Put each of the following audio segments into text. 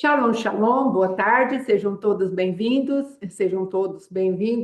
Shalom, shalom, boa tarde, sejam todos bem-vindos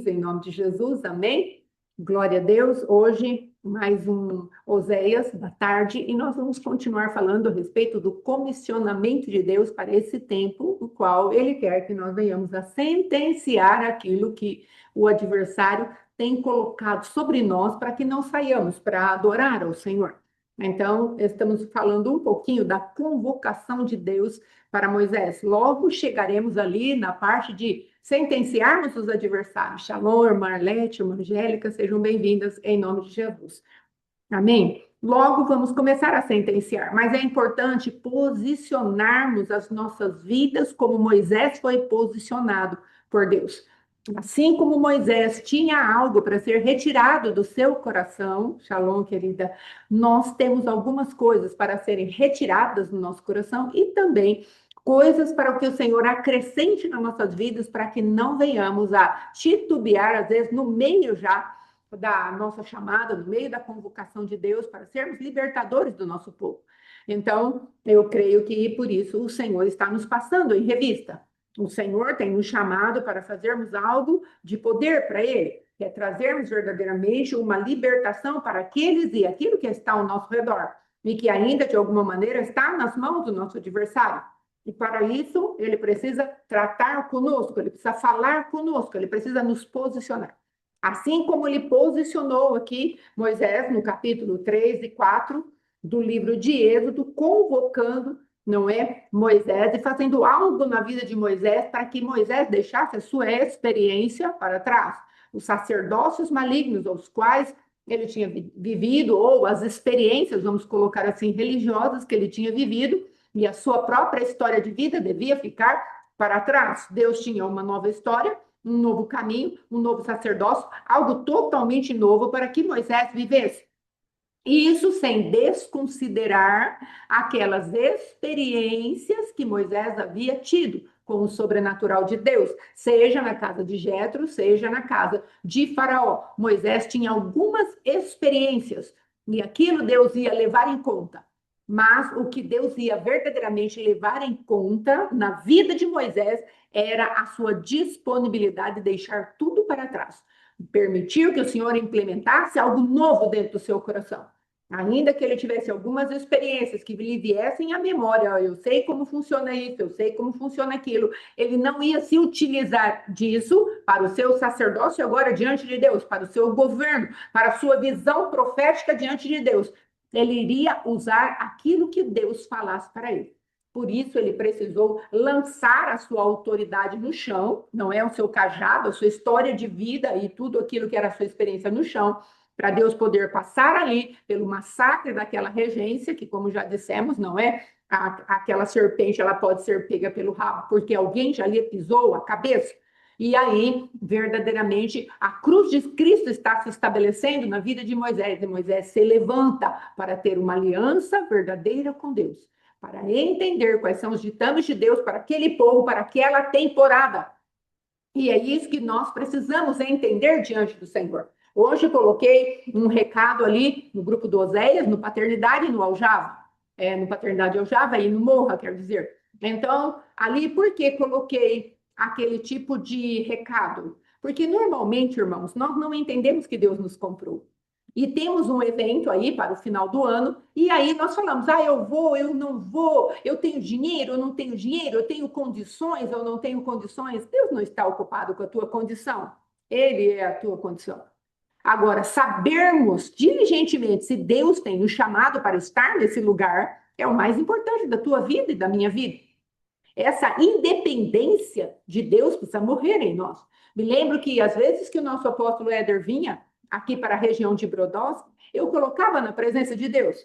em nome de Jesus, amém? Glória a Deus, hoje mais um Oséias da tarde e nós vamos continuar falando a respeito do comissionamento de Deus para esse tempo, no qual Ele quer que nós venhamos a sentenciar aquilo que o adversário tem colocado sobre nós para que não saiamos para adorar ao Senhor. Então, estamos falando um pouquinho da convocação de Deus para Moisés. Logo chegaremos ali na parte de sentenciarmos os adversários. Shalom, irmã Arlete, irmã Angélica, sejam bem-vindas em nome de Jesus. Amém? Logo vamos começar a sentenciar, mas é importante posicionarmos as nossas vidas como Moisés foi posicionado por Deus. Assim como Moisés tinha algo para ser retirado do seu coração, Shalom, querida, nós temos algumas coisas para serem retiradas do nosso coração e também coisas para que o Senhor acrescente nas nossas vidas para que não venhamos a titubear, às vezes, no meio já da nossa chamada, no meio da convocação de Deus para sermos libertadores do nosso povo. Então, eu creio que por isso o Senhor está nos passando em revista. O Senhor tem nos chamado para fazermos algo de poder para Ele, que é trazermos verdadeiramente uma libertação para aqueles e aquilo que está ao nosso redor, e que ainda, de alguma maneira, está nas mãos do nosso adversário. E para isso, ele precisa tratar conosco, ele precisa falar conosco, ele precisa nos posicionar. Assim como ele posicionou aqui Moisés no capítulo 3 e 4 do livro de Êxodo, convocando, não é, Moisés e fazendo algo na vida de Moisés para que Moisés deixasse a sua experiência para trás. Os sacerdócios malignos aos quais ele tinha vivido, ou as experiências, vamos colocar assim, religiosas que ele tinha vivido, e a sua própria história de vida devia ficar para trás. Deus tinha uma nova história, um novo caminho, um novo sacerdócio, algo totalmente novo para que Moisés vivesse. E isso sem desconsiderar aquelas experiências que Moisés havia tido com o sobrenatural de Deus, seja na casa de Jetro, seja na casa de Faraó. Moisés tinha algumas experiências e aquilo Deus ia levar em conta. Mas o que Deus ia verdadeiramente levar em conta na vida de Moisés era a sua disponibilidade de deixar tudo para trás. Permitir que o Senhor implementasse algo novo dentro do seu coração. Ainda que ele tivesse algumas experiências que lhe viessem à memória, eu sei como funciona isso, eu sei como funciona aquilo, ele não ia se utilizar disso para o seu sacerdócio agora diante de Deus, para o seu governo, para a sua visão profética diante de Deus. Ele iria usar aquilo que Deus falasse para ele. Por isso, ele precisou lançar a sua autoridade no chão, não é o seu cajado, a sua história de vida e tudo aquilo que era a sua experiência no chão, para Deus poder passar ali pelo massacre daquela regência, que, como já dissemos, não é aquela serpente, ela pode ser pega pelo rabo, porque alguém já lhe pisou a cabeça. E aí, verdadeiramente, a cruz de Cristo está se estabelecendo na vida de Moisés, e Moisés se levanta para ter uma aliança verdadeira com Deus, para entender quais são os ditames de Deus para aquele povo, para aquela temporada. E é isso que nós precisamos entender diante do Senhor. Hoje coloquei um recado ali no grupo do Oséias, no Paternidade e no Aljava. No Paternidade e Aljava e no Morra, quer dizer. Então, ali, por que coloquei aquele tipo de recado? Porque normalmente, irmãos, nós não entendemos que Deus nos comprou. E temos um evento aí para o final do ano, e aí nós falamos, eu vou, eu não vou, eu tenho dinheiro, eu não tenho dinheiro, eu tenho condições, eu não tenho condições. Deus não está ocupado com a tua condição, Ele é a tua condição. Agora, sabermos diligentemente se Deus tem nos chamado para estar nesse lugar é o mais importante da tua vida e da minha vida. Essa independência de Deus precisa morrer em nós. Me lembro que, às vezes que o nosso apóstolo Éder vinha aqui para a região de Brodowski, eu colocava na presença de Deus.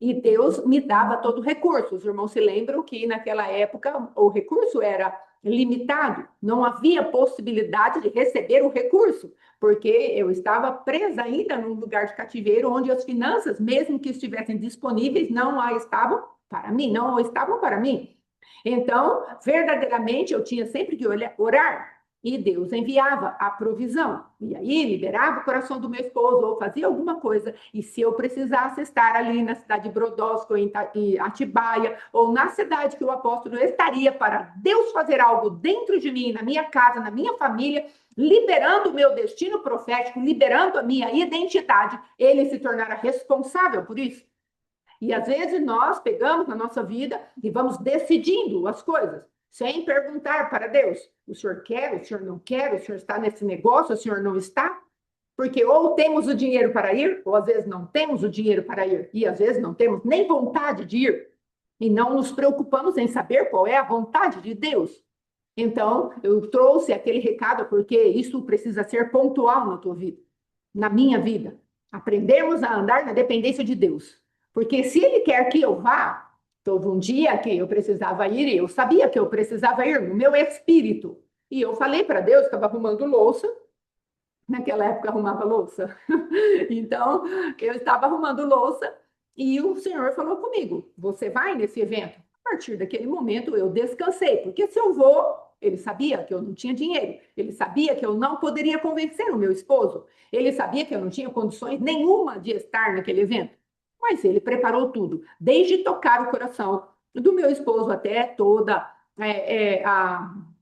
E Deus me dava todo o recurso. Os irmãos se lembram que, naquela época, o recurso era limitado. Não havia possibilidade de receber o recurso, porque eu estava presa ainda num lugar de cativeiro onde as finanças, mesmo que estivessem disponíveis, não estavam para mim, não estavam para mim. Então, verdadeiramente, eu tinha sempre que orar. E Deus enviava a provisão. E aí liberava o coração do meu esposo, ou fazia alguma coisa. E se eu precisasse estar ali na cidade de Brodowski, ou em Atibaia, ou na cidade que o apóstolo estaria, para Deus fazer algo dentro de mim, na minha casa, na minha família, liberando o meu destino profético, liberando a minha identidade, ele se tornará responsável por isso. E às vezes nós pegamos na nossa vida e vamos decidindo as coisas, sem perguntar para Deus: o senhor quer, o senhor não quer, o senhor está nesse negócio, o senhor não está? Porque ou temos o dinheiro para ir, ou às vezes não temos o dinheiro para ir, e às vezes não temos nem vontade de ir, e não nos preocupamos em saber qual é a vontade de Deus. Então, eu trouxe aquele recado porque isso precisa ser pontual na tua vida, na minha vida. Aprendemos a andar na dependência de Deus. Porque se Ele quer que eu vá, teve um dia que eu precisava ir, e eu sabia que eu precisava ir no meu espírito. E eu falei para Deus, estava arrumando louça, naquela época arrumava louça. Então, eu estava arrumando louça e o Senhor falou comigo: você vai nesse evento? A partir daquele momento eu descansei, porque se eu vou, ele sabia que eu não tinha dinheiro, ele sabia que eu não poderia convencer o meu esposo, ele sabia que eu não tinha condições nenhuma de estar naquele evento. Mas ele preparou tudo, desde tocar o coração do meu esposo até toda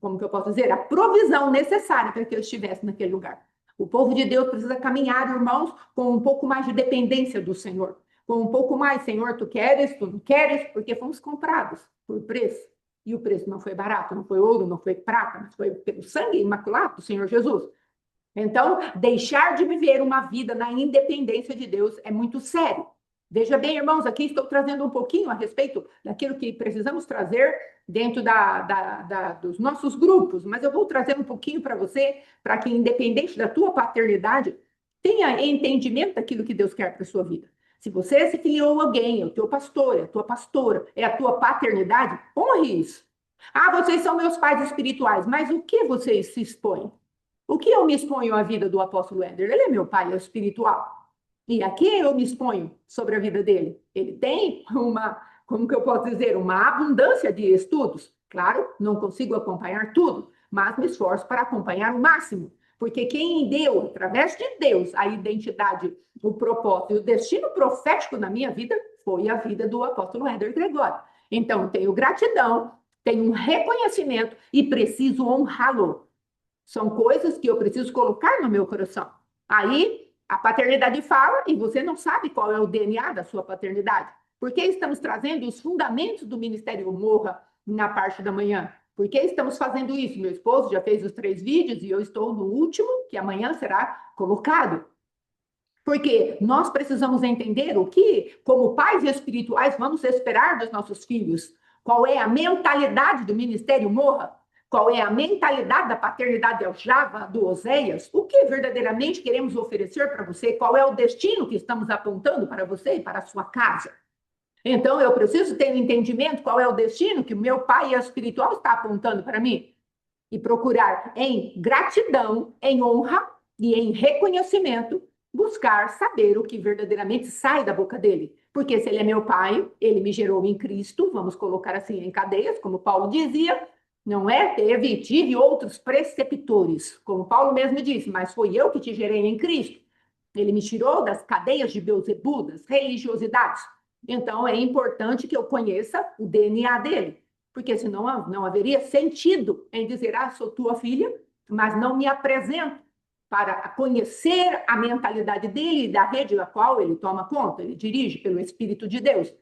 como que eu posso dizer, a provisão necessária para que eu estivesse naquele lugar. O povo de Deus precisa caminhar, irmãos, com um pouco mais de dependência do Senhor. Com um pouco mais, Senhor, tu queres, tu não queres, porque fomos comprados por preço. E o preço não foi barato, não foi ouro, não foi prata, mas foi pelo sangue imaculado do Senhor Jesus. Então, deixar de viver uma vida na independência de Deus é muito sério. Veja bem, irmãos, aqui estou trazendo um pouquinho a respeito daquilo que precisamos trazer dentro dos nossos grupos, mas eu vou trazer um pouquinho para você, para que, independente da tua paternidade, tenha entendimento daquilo que Deus quer para a sua vida. Se você se filiou a alguém, é o teu pastor, é a tua pastora, é a tua paternidade, honre isso. Ah, vocês são meus pais espirituais, mas o que vocês se expõem? O que eu me exponho à vida do apóstolo Éder? Ele é meu pai espiritual. E aqui eu me exponho sobre a vida dele. Ele tem como que eu posso dizer, uma abundância de estudos. Claro, não consigo acompanhar tudo, mas me esforço para acompanhar o máximo. Porque quem deu, através de Deus, a identidade, o propósito e o destino profético na minha vida foi a vida do apóstolo Éder Gregório. Então, tenho gratidão, tenho um reconhecimento e preciso honrá-lo. São coisas que eu preciso colocar no meu coração. Aí, a paternidade fala e você não sabe qual é o DNA da sua paternidade. Por que estamos trazendo os fundamentos do Ministério Morra na parte da manhã? Por que estamos fazendo isso? Meu esposo já fez os 3 vídeos e eu estou no último, que amanhã será colocado. Porque nós precisamos entender o que, como pais espirituais, vamos esperar dos nossos filhos. Qual é a mentalidade do Ministério Morra? Qual é a mentalidade da paternidade de Aljava, do Oséias? O que verdadeiramente queremos oferecer para você? Qual é o destino que estamos apontando para você e para a sua casa? Então, eu preciso ter um entendimento qual é o destino que o meu pai espiritual está apontando para mim. E procurar em gratidão, em honra e em reconhecimento, buscar saber o que verdadeiramente sai da boca dele. Porque se ele é meu pai, ele me gerou em Cristo, vamos colocar assim, em cadeias, como Paulo dizia, não é? Tive outros preceptores, como Paulo mesmo disse, mas foi eu que te gerei em Cristo. Ele me tirou das cadeias de Beelzebu, das religiosidades. Então, é importante que eu conheça o DNA dele, porque senão não haveria sentido em dizer, sou tua filha, mas não me apresento para conhecer a mentalidade dele e da rede da qual ele toma conta, ele dirige pelo Espírito de Deus.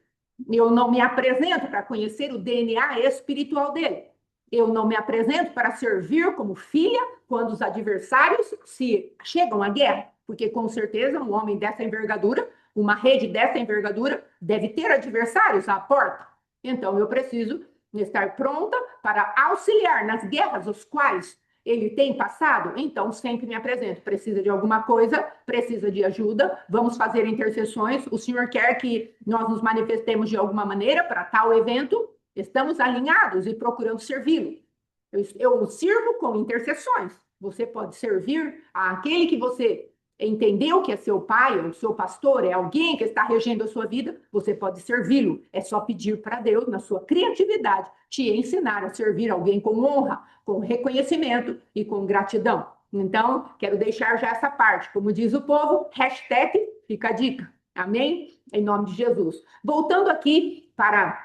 Eu não me apresento para conhecer o DNA espiritual dele. Eu não me apresento para servir como filha quando os adversários se chegam à guerra, porque com certeza um homem dessa envergadura, uma rede dessa envergadura, deve ter adversários à porta. Então eu preciso estar pronta para auxiliar nas guerras os quais ele tem passado. Então sempre me apresento. Precisa de alguma coisa, precisa de ajuda, vamos fazer intercessões. O Senhor quer que nós nos manifestemos de alguma maneira para tal evento. Estamos alinhados e procurando servi-lo. Eu sirvo com intercessões. Você pode servir àquele que você entendeu que é seu pai, ou seu pastor, é alguém que está regendo a sua vida, você pode servi-lo. É só pedir para Deus, na sua criatividade, te ensinar a servir alguém com honra, com reconhecimento e com gratidão. Então, quero deixar já essa parte. Como diz o povo, hashtag fica a dica. Amém? Em nome de Jesus. Voltando aqui para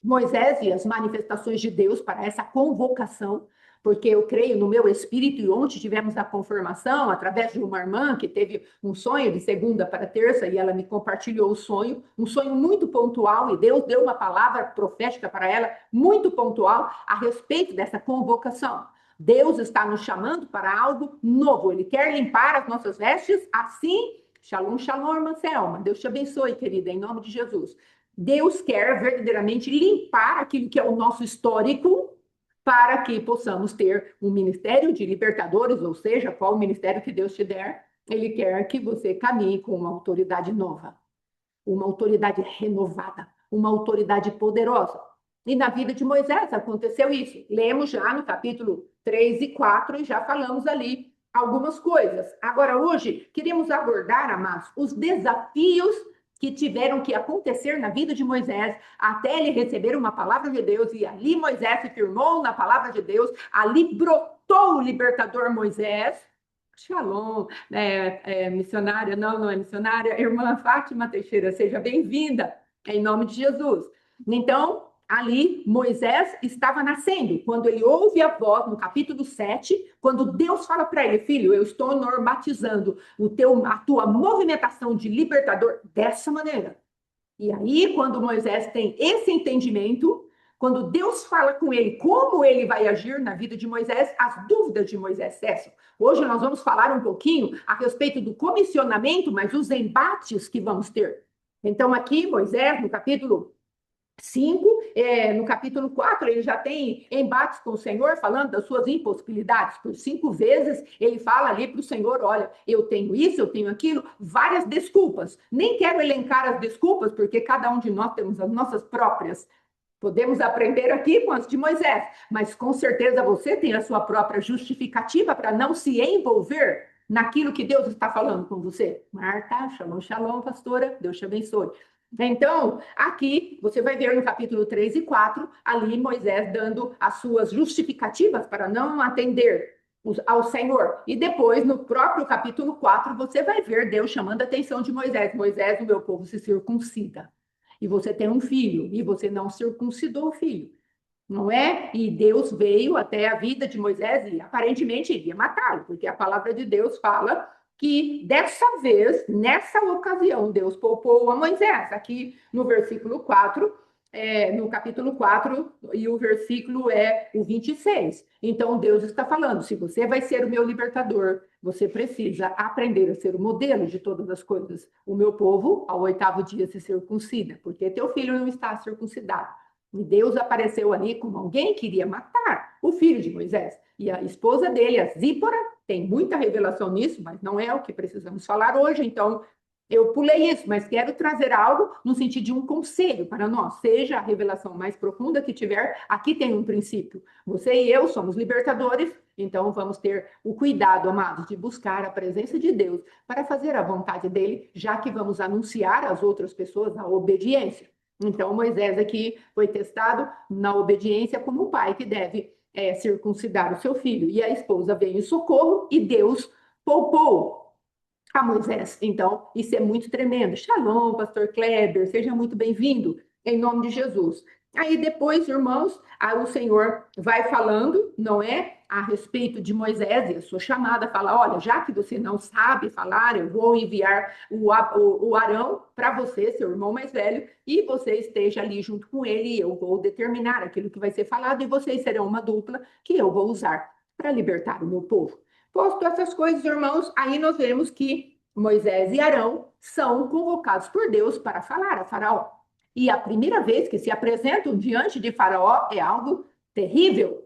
Moisés e as manifestações de Deus para essa convocação, porque eu creio no meu espírito, e ontem tivemos a confirmação através de uma irmã que teve um sonho de segunda para terça e ela me compartilhou o sonho, um sonho muito pontual, e Deus deu uma palavra profética para ela, muito pontual, a respeito dessa convocação. Deus está nos chamando para algo novo, Ele quer limpar as nossas vestes, assim, shalom, shalom, irmã Selma, Deus te abençoe, querida, em nome de Jesus. Deus quer verdadeiramente limpar aquilo que é o nosso histórico para que possamos ter um ministério de libertadores, ou seja, qual o ministério que Deus te der, Ele quer que você caminhe com uma autoridade nova, uma autoridade renovada, uma autoridade poderosa. E na vida de Moisés aconteceu isso. Lemos já no capítulo 3 e 4 e já falamos ali algumas coisas. Agora, hoje, queremos abordar, amados, os desafios que tiveram que acontecer na vida de Moisés até ele receber uma palavra de Deus, e ali Moisés se firmou na palavra de Deus, ali brotou o libertador Moisés. Shalom, missionária, não é missionária, irmã Fátima Teixeira, seja bem-vinda, em nome de Jesus. Então, ali Moisés estava nascendo, quando ele ouve a voz, no capítulo 7, quando Deus fala para ele, filho, eu estou normatizando a tua movimentação de libertador dessa maneira. E aí, quando Moisés tem esse entendimento, quando Deus fala com ele como ele vai agir na vida de Moisés, as dúvidas de Moisés cessam. Hoje nós vamos falar um pouquinho a respeito do comissionamento, mas os embates que vamos ter. Então, aqui, Moisés, no capítulo 5, no capítulo 4, ele já tem embates com o Senhor, falando das suas impossibilidades. Por 5 vezes, ele fala ali para o Senhor, olha, eu tenho isso, eu tenho aquilo, várias desculpas. Nem quero elencar as desculpas, porque cada um de nós temos as nossas próprias. Podemos aprender aqui com as de Moisés, mas com certeza você tem a sua própria justificativa para não se envolver naquilo que Deus está falando com você. Marta, shalom, shalom, pastora, Deus te abençoe. Então, aqui você vai ver no capítulo 3 e 4, ali Moisés dando as suas justificativas para não atender ao Senhor. E depois, no próprio capítulo 4, você vai ver Deus chamando a atenção de Moisés. Moisés, o meu povo se circuncida. E você tem um filho, e você não circuncidou o filho. Não é? E Deus veio até a vida de Moisés e aparentemente iria matá-lo, porque a palavra de Deus fala que dessa vez, nessa ocasião, Deus poupou a Moisés. Aqui no versículo 4, no capítulo 4, e o versículo é o 26. Então, Deus está falando, se você vai ser o meu libertador, você precisa aprender a ser o modelo de todas as coisas. O meu povo, ao 8º dia, se circuncida, porque teu filho não está circuncidado. E Deus apareceu ali como alguém que iria matar o filho de Moisés. E a esposa dele, a Zípora, tem muita revelação nisso, mas não é o que precisamos falar hoje, então eu pulei isso, mas quero trazer algo no sentido de um conselho para nós, seja a revelação mais profunda que tiver, aqui tem um princípio. Você e eu somos libertadores, então vamos ter o cuidado, amados, de buscar a presença de Deus para fazer a vontade dele, já que vamos anunciar às outras pessoas a obediência. Então, Moisés aqui foi testado na obediência como um pai que deve circuncidar o seu filho. E a esposa veio em socorro e Deus poupou a Moisés. Então, isso é muito tremendo. Shalom, pastor Kleber, seja muito bem-vindo, em nome de Jesus. Aí depois, irmãos, o Senhor vai falando, não é? A respeito de Moisés e a sua chamada, fala, olha, já que você não sabe falar, eu vou enviar o Arão para você, seu irmão mais velho, e você esteja ali junto com ele, e eu vou determinar aquilo que vai ser falado, e vocês serão uma dupla que eu vou usar para libertar o meu povo. Posto essas coisas, irmãos, aí nós vemos que Moisés e Arão são convocados por Deus para falar a Faraó. E a primeira vez que se apresentam diante de Faraó é algo terrível.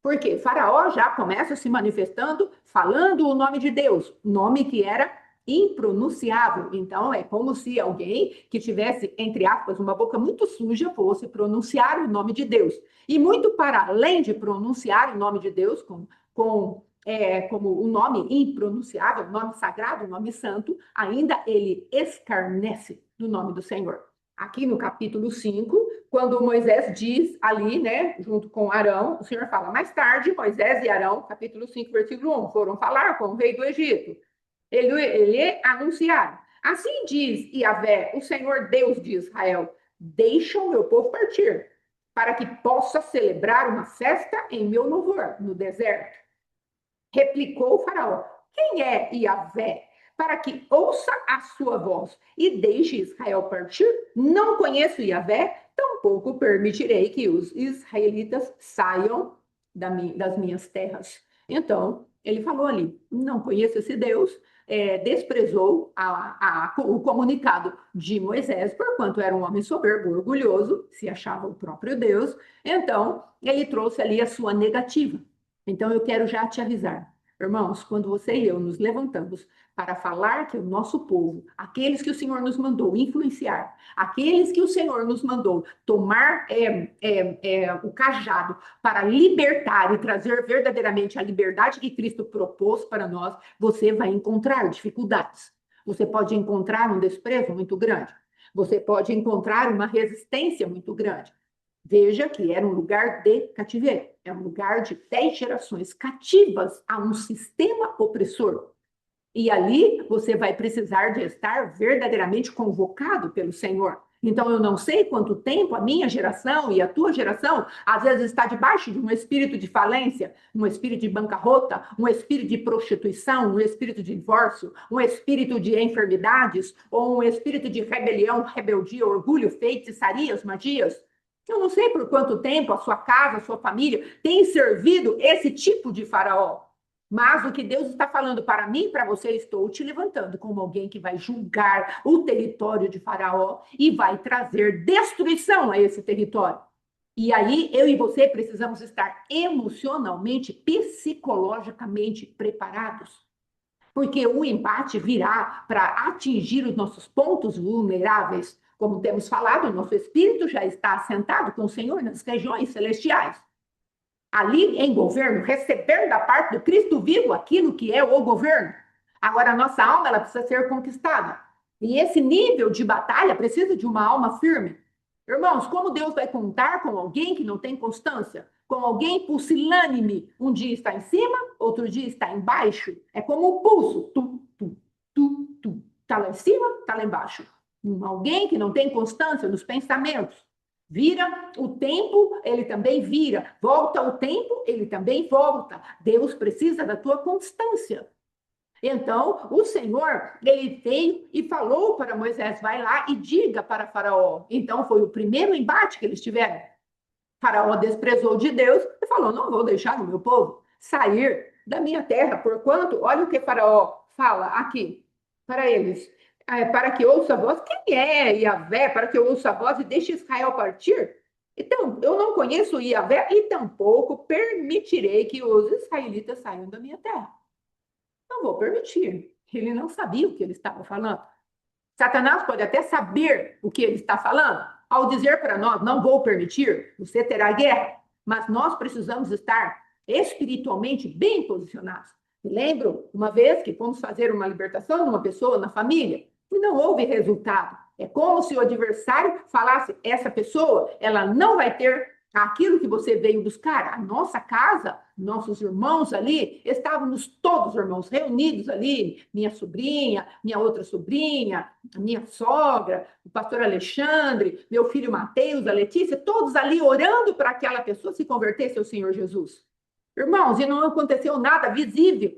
Porque Faraó já começa se manifestando, falando o nome de Deus, nome que era impronunciável. Então, é como se alguém que tivesse, entre aspas, uma boca muito suja fosse pronunciar o nome de Deus. E muito para além de pronunciar o nome de Deus com como um nome impronunciável, um nome sagrado, um nome santo, ainda ele escarnece do nome do Senhor. Aqui no capítulo 5, quando Moisés diz ali, né, junto com Arão, o Senhor fala, mais tarde, Moisés e Arão, capítulo 5, versículo 1, foram falar com o rei do Egito. Ele anunciaram, assim diz Yahvé, o Senhor Deus de Israel, deixa o meu povo partir, para que possa celebrar uma festa em meu louvor, no deserto. Replicou o faraó, quem é Yahvé? Para que ouça a sua voz e deixe Israel partir? Não conheço Yahvé, tampouco permitirei que os israelitas saiam das minhas terras. Então, ele falou ali, não conheço esse Deus, desprezou o comunicado de Moisés, porquanto era um homem soberbo, orgulhoso, se achava o próprio Deus. Então, ele trouxe ali a sua negativa. Então, eu quero já te avisar, irmãos, quando você e eu nos levantamos para falar que o nosso povo, aqueles que o Senhor nos mandou influenciar, aqueles que o Senhor nos mandou tomar o cajado para libertar e trazer verdadeiramente a liberdade que Cristo propôs para nós, você vai encontrar dificuldades. Você pode encontrar um desprezo muito grande. Você pode encontrar uma resistência muito grande. Veja que era um lugar de cativeiro, é um lugar de 10 gerações cativas a um sistema opressor. E ali você vai precisar de estar verdadeiramente convocado pelo Senhor. Então, eu não sei quanto tempo a minha geração e a tua geração, às vezes, está debaixo de um espírito de falência, um espírito de bancarrota, um espírito de prostituição, um espírito de divórcio, um espírito de enfermidades, ou um espírito de rebelião, rebeldia, orgulho, feitiçarias, magias. Eu não sei por quanto tempo a sua casa, a sua família tem servido esse tipo de faraó. Mas o que Deus está falando para mim e para você, estou te levantando como alguém que vai julgar o território de Faraó e vai trazer destruição a esse território. E aí, eu e você precisamos estar emocionalmente, psicologicamente preparados. Porque o embate virá para atingir os nossos pontos vulneráveis. Como temos falado, o nosso espírito já está assentado com o Senhor nas regiões celestiais. Ali em governo, receber da parte do Cristo vivo aquilo que é o governo. Agora, a nossa alma ela precisa ser conquistada. E esse nível de batalha precisa de uma alma firme. Irmãos, como Deus vai contar com alguém que não tem constância? Com alguém pusilânime? Um dia está em cima, outro dia está embaixo. É como um pulso. Está lá em cima, está lá embaixo. Alguém que não tem constância nos pensamentos. Vira o tempo, ele também vira. Volta o tempo, ele também volta. Deus precisa da tua constância. Então, o Senhor, ele veio e falou para Moisés, vai lá e diga para Faraó. Então, foi o primeiro embate que eles tiveram. Faraó desprezou de Deus e falou, não vou deixar o meu povo sair da minha terra. Porquanto, olha o que Faraó fala aqui para eles. Para que ouça a voz, quem é Yahvé? Para que eu ouça a voz e deixe Israel partir? Então, eu não conheço Yahvé e tampouco permitirei que os israelitas saiam da minha terra. Não vou permitir. Ele não sabia o que ele estava falando. Satanás pode até saber o que ele está falando, ao dizer para nós, não vou permitir, você terá guerra, mas nós precisamos estar espiritualmente bem posicionados. Me lembro uma vez que fomos fazer uma libertação numa pessoa na família e não houve resultado. É como se o adversário falasse, essa pessoa, ela não vai ter aquilo que você veio buscar. A nossa casa, nossos irmãos ali, estávamos todos, irmãos, reunidos ali, minha sobrinha, minha outra sobrinha, a minha sogra, o pastor Alexandre, meu filho Mateus, a Letícia, todos ali orando para que aquela pessoa se convertesse ao Senhor Jesus. Irmãos, e não aconteceu nada visível.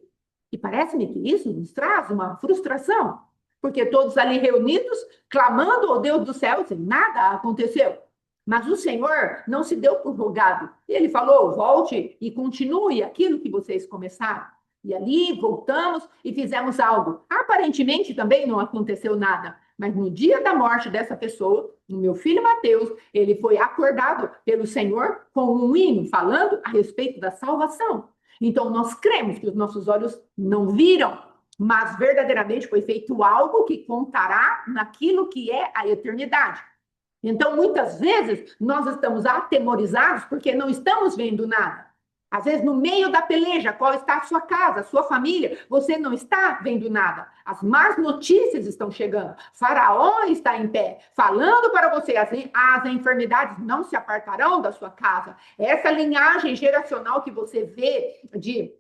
E parece-me que isso nos traz uma frustração, porque todos ali reunidos, clamando ao Deus do céu, e nada aconteceu. Mas o Senhor não se deu por rogado. Ele falou, volte e continue aquilo que vocês começaram. E ali voltamos e fizemos algo. Aparentemente também não aconteceu nada. Mas no dia da morte dessa pessoa, o meu filho Mateus, ele foi acordado pelo Senhor com um hino falando a respeito da salvação. Então nós cremos que os nossos olhos não viram, mas verdadeiramente foi feito algo que contará naquilo que é a eternidade. Então, muitas vezes, nós estamos atemorizados porque não estamos vendo nada. Às vezes, no meio da peleja, qual está a sua casa, a sua família, você não está vendo nada. As más notícias estão chegando. Faraó está em pé, falando para você, as enfermidades não se apartarão da sua casa. Essa linhagem geracional que você vê de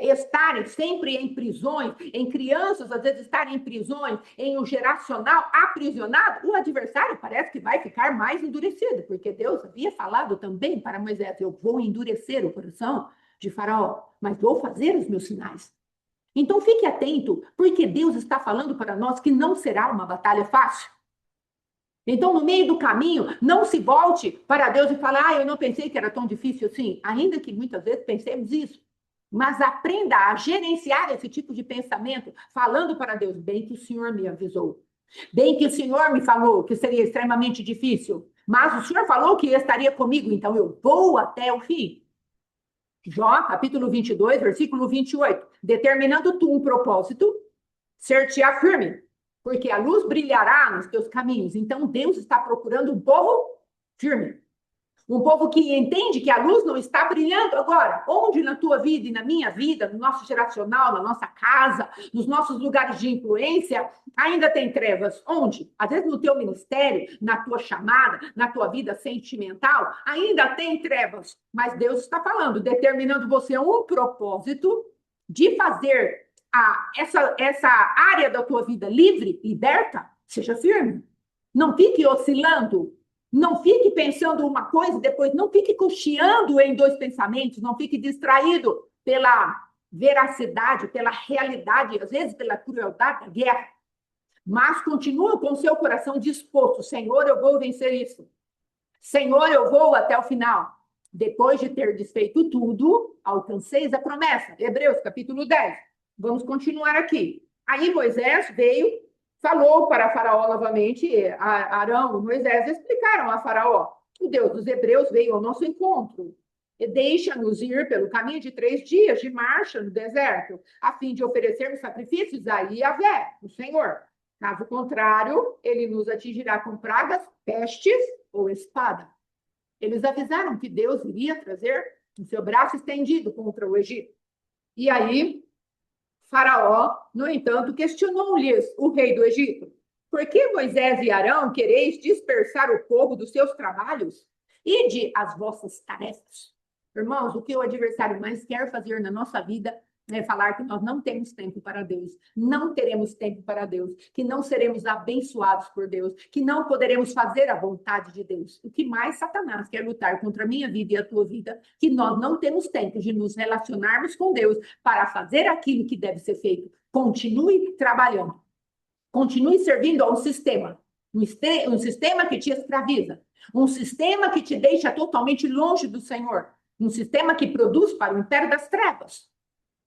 estarem sempre em prisões, em crianças, às vezes estarem em prisões, em um geracional aprisionado, o adversário parece que vai ficar mais endurecido, porque Deus havia falado também para Moisés: eu vou endurecer o coração de Faraó, mas vou fazer os meus sinais. Então fique atento, porque Deus está falando para nós que não será uma batalha fácil. Então, no meio do caminho, não se volte para Deus e fale: eu não pensei que era tão difícil assim, ainda que muitas vezes pensemos isso. Mas aprenda a gerenciar esse tipo de pensamento, falando para Deus: bem que o Senhor me avisou, bem que o Senhor me falou que seria extremamente difícil, mas o Senhor falou que estaria comigo, então eu vou até o fim. Jó, capítulo 22, versículo 28. Determinando tu um propósito, ser-te-á firme, porque a luz brilhará nos teus caminhos. Então Deus está procurando um povo firme. Um povo que entende que a luz não está brilhando agora. Onde na tua vida e na minha vida, no nosso geracional, na nossa casa, nos nossos lugares de influência, ainda tem trevas. Onde? Às vezes no teu ministério, na tua chamada, na tua vida sentimental, ainda tem trevas. Mas Deus está falando, determinando você um propósito de fazer essa área da tua vida livre, liberta. Seja firme. Não fique oscilando. Não fique pensando uma coisa e depois não fique cocheando em dois pensamentos, não fique distraído pela veracidade, pela realidade, às vezes pela crueldade da guerra. Mas continue com o seu coração disposto: Senhor, eu vou vencer isso. Senhor, eu vou até o final. Depois de ter desfeito tudo, alcanceis a promessa. Hebreus, capítulo 10. Vamos continuar aqui. Aí Moisés veio, falou para Faraó novamente, Arão e Moisés explicaram a Faraó: o Deus dos Hebreus veio ao nosso encontro e deixa-nos ir pelo caminho de 3 dias de marcha no deserto, a fim de oferecermos sacrifícios a Yahvé, o Senhor. Caso contrário, ele nos atingirá com pragas, pestes ou espada. Eles avisaram que Deus iria trazer o seu braço estendido contra o Egito. E aí Faraó, no entanto, questionou-lhes o rei do Egito: por que Moisés e Arão quereis dispersar o povo dos seus trabalhos? Ide as vossas tarefas. Irmãos, o que o adversário mais quer fazer na nossa vida é falar que nós não temos tempo para Deus, não teremos tempo para Deus, que não seremos abençoados por Deus, que não poderemos fazer a vontade de Deus. O que mais Satanás quer lutar contra a minha vida e a tua vida, que nós não temos tempo de nos relacionarmos com Deus para fazer aquilo que deve ser feito. Continue trabalhando, continue servindo a um sistema que te escraviza, um sistema que te deixa totalmente longe do Senhor, um sistema que produz para o império das trevas.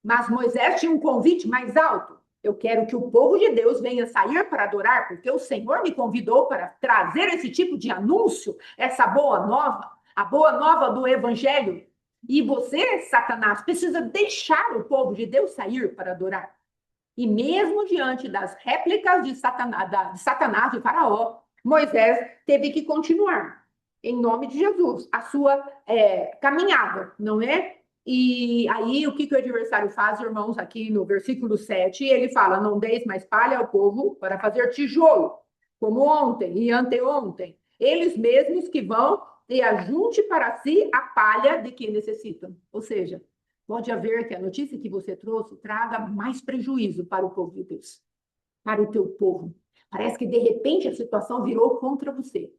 Mas Moisés tinha um convite mais alto: eu quero que o povo de Deus venha sair para adorar, porque o Senhor me convidou para trazer esse tipo de anúncio, essa boa nova, a boa nova do evangelho. E você, Satanás, precisa deixar o povo de Deus sair para adorar. E mesmo diante das réplicas de Satanás e Faraó, Moisés teve que continuar, em nome de Jesus, a sua caminhada, não é? E aí, o que o adversário faz, irmãos, aqui no versículo 7, ele fala: não deis mais palha ao povo para fazer tijolo, como ontem e anteontem. Eles mesmos que vão e ajunte para si a palha de que necessitam. Ou seja, pode haver que a notícia que você trouxe traga mais prejuízo para o povo de Deus, para o teu povo. Parece que, de repente, a situação virou contra você.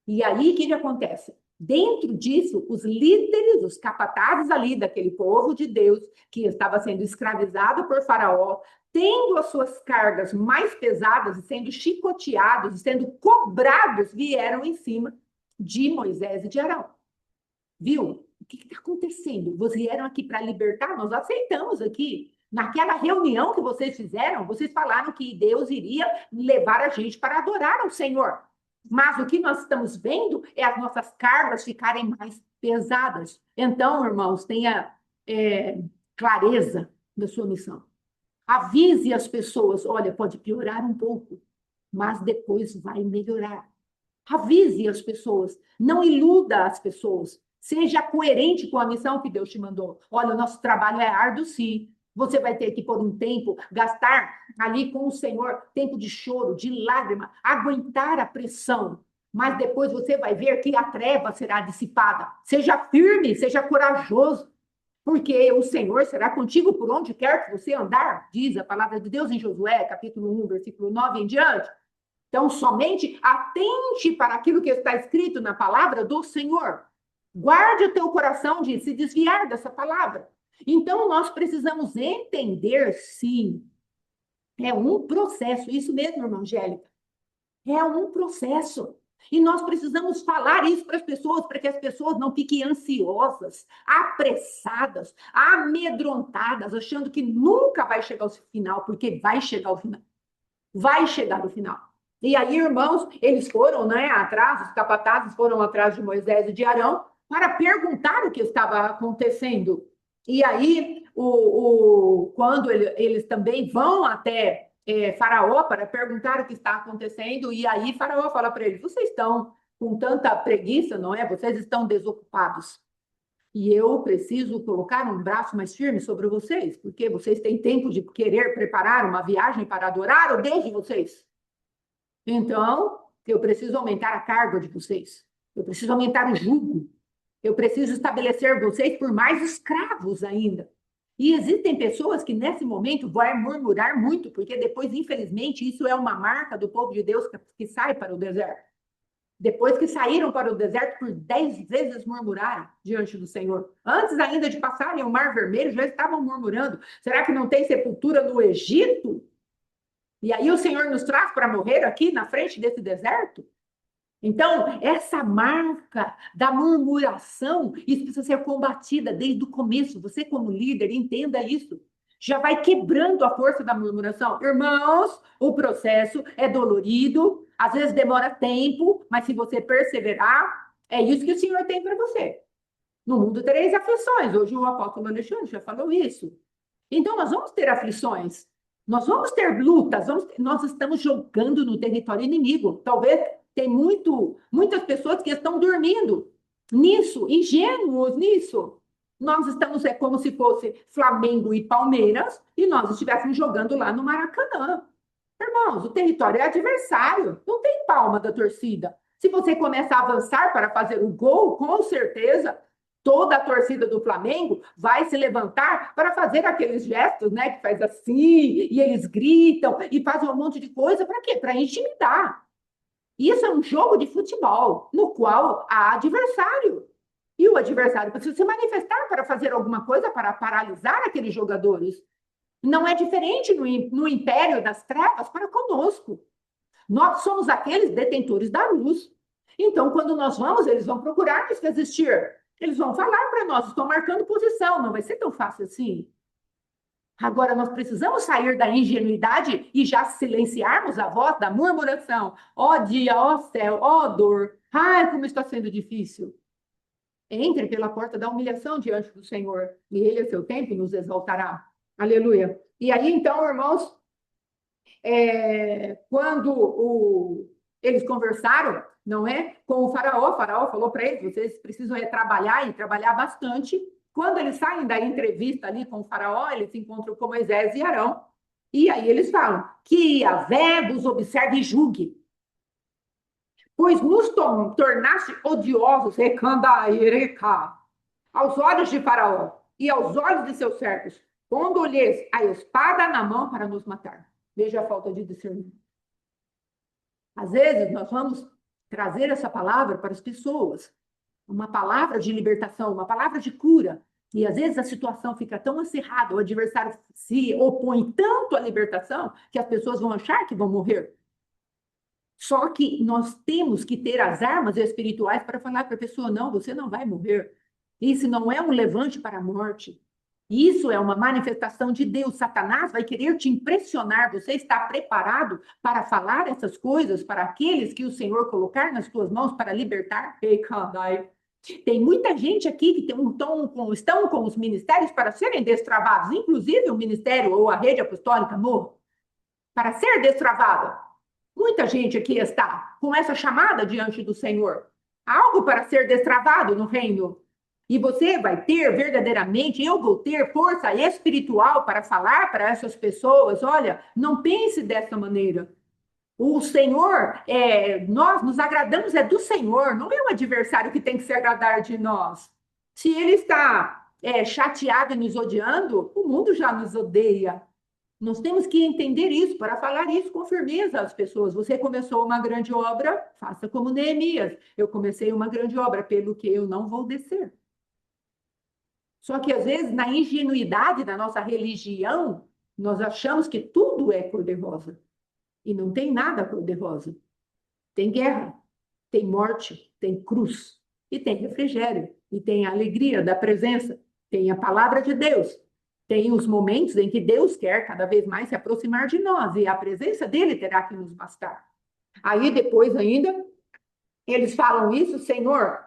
E aí, o que acontece? Dentro disso, os líderes, os capatazes ali daquele povo de Deus, que estava sendo escravizado por Faraó, tendo as suas cargas mais pesadas, e sendo chicoteados, e sendo cobrados, vieram em cima de Moisés e de Arão. Viu? O que está acontecendo? Vocês vieram aqui para libertar? Nós aceitamos aqui. Naquela reunião que vocês fizeram, vocês falaram que Deus iria levar a gente para adorar ao Senhor. Mas o que nós estamos vendo é as nossas cargas ficarem mais pesadas. Então, irmãos, tenha clareza da sua missão. Avise as pessoas: olha, pode piorar um pouco, mas depois vai melhorar. Avise as pessoas, não iluda as pessoas. Seja coerente com a missão que Deus te mandou. Olha, o nosso trabalho é árduo, sim. Você vai ter que, por um tempo, gastar ali com o Senhor, tempo de choro, de lágrima, aguentar a pressão. Mas depois você vai ver que a treva será dissipada. Seja firme, seja corajoso, porque o Senhor será contigo por onde quer que você andar, diz a palavra de Deus em Josué, capítulo 1, versículo 9 em diante. Então, somente atente para aquilo que está escrito na palavra do Senhor. Guarde o teu coração de se desviar dessa palavra. Então, nós precisamos entender, sim, é um processo, isso mesmo, irmã Angélica, é um processo. E nós precisamos falar isso para as pessoas, para que as pessoas não fiquem ansiosas, apressadas, amedrontadas, achando que nunca vai chegar ao final, porque vai chegar ao final. Vai chegar o final. E aí, irmãos, eles foram, né, atrás, os capatazes foram atrás de Moisés e de Arão para perguntar o que estava acontecendo. E aí, quando eles também vão até Faraó para perguntar o que está acontecendo, e aí Faraó fala para eles: vocês estão com tanta preguiça, não é? Vocês estão desocupados. E eu preciso colocar um braço mais firme sobre vocês, porque vocês têm tempo de querer preparar uma viagem para adorar o Deus de vocês. Então, eu preciso aumentar a carga de vocês. Eu preciso aumentar o jugo. Eu preciso estabelecer vocês por mais escravos ainda. E existem pessoas que nesse momento vão murmurar muito, porque depois, infelizmente, isso é uma marca do povo de Deus que sai para o deserto. Depois que saíram para o deserto, por 10 vezes murmuraram diante do Senhor. Antes ainda de passarem o Mar Vermelho, já estavam murmurando. Será que não tem sepultura no Egito? E aí o Senhor nos traz para morrer aqui na frente desse deserto? Então, essa marca da murmuração, isso precisa ser combatida desde o começo. Você, como líder, entenda isso. Já vai quebrando a força da murmuração. Irmãos, o processo é dolorido, às vezes demora tempo, mas se você perseverar, é isso que o Senhor tem para você. No mundo tereis aflições. Hoje o apóstolo Alexandre já falou isso. Então, nós vamos ter aflições. Nós vamos ter lutas, nós estamos jogando no território inimigo. Talvez tem muitas pessoas que estão dormindo nisso, ingênuos nisso. Nós estamos, é como se fosse Flamengo e Palmeiras, e nós estivéssemos jogando lá no Maracanã. Irmãos, o território é adversário, não tem palma da torcida. Se você começa a avançar para fazer o gol, com certeza toda a torcida do Flamengo vai se levantar para fazer aqueles gestos, né? Que faz assim, e eles gritam e fazem um monte de coisa. Para quê? Para intimidar. Isso é um jogo de futebol, no qual há adversário. E o adversário precisa se manifestar para fazer alguma coisa para paralisar aqueles jogadores. Não é diferente no império das trevas para conosco. Nós somos aqueles detentores da luz. Então, quando nós vamos, eles vão procurar nos resistir. Eles vão falar para nós, estão marcando posição, não vai ser tão fácil assim. Agora, nós precisamos sair da ingenuidade e já silenciarmos a voz da murmuração. Ó dia, ó céu, ó dor. Ai, como está sendo difícil. Entre pela porta da humilhação diante do Senhor, e Ele, a seu tempo, nos exaltará. Aleluia. E aí, então, irmãos, quando eles conversaram, não é, com o faraó falou para eles: vocês precisam trabalhar e trabalhar bastante. Quando eles saem da entrevista ali com o faraó, eles se encontram com Moisés e Arão, e aí eles falam: que Yahvé vos observe e julgue, pois nos tornaste odiosos, aos olhos de Faraó e aos olhos de seus servos, pondo-lhes a espada na mão para nos matar. Veja a falta de discernimento. Às vezes, nós vamos trazer essa palavra para as pessoas, uma palavra de libertação, uma palavra de cura, e às vezes a situação fica tão acirrada, o adversário se opõe tanto à libertação, que as pessoas vão achar que vão morrer. Só que nós temos que ter as armas espirituais para falar para a pessoa: não, você não vai morrer. Isso não é um levante para a morte. Isso é uma manifestação de Deus. Satanás vai querer te impressionar. Você está preparado para falar essas coisas para aqueles que o Senhor colocar nas tuas mãos para libertar? Tem muita gente aqui que estão com os ministérios para serem destravados, inclusive o ministério ou a rede apostólica Amor, para ser destravada. Muita gente aqui está com essa chamada diante do Senhor. Algo para ser destravado no reino. E você vai ter verdadeiramente, eu vou ter força espiritual para falar para essas pessoas: olha, não pense dessa maneira. O Senhor, nós nos agradamos do Senhor, não é o adversário que tem que se agradar de nós. Se ele está chateado e nos odiando, o mundo já nos odeia. Nós temos que entender isso para falar isso com firmeza às pessoas. Você começou uma grande obra, faça como Neemias. Eu comecei uma grande obra, pelo que eu não vou descer. Só que, às vezes, na ingenuidade da nossa religião, nós achamos que tudo é cor-de-rosa. E não tem nada cor-de-rosa. Tem guerra, tem morte, tem cruz, e tem refrigério, e tem a alegria da presença, tem a palavra de Deus, tem os momentos em que Deus quer cada vez mais se aproximar de nós, e a presença dele terá que nos bastar. Aí, depois ainda, eles falam isso: Senhor,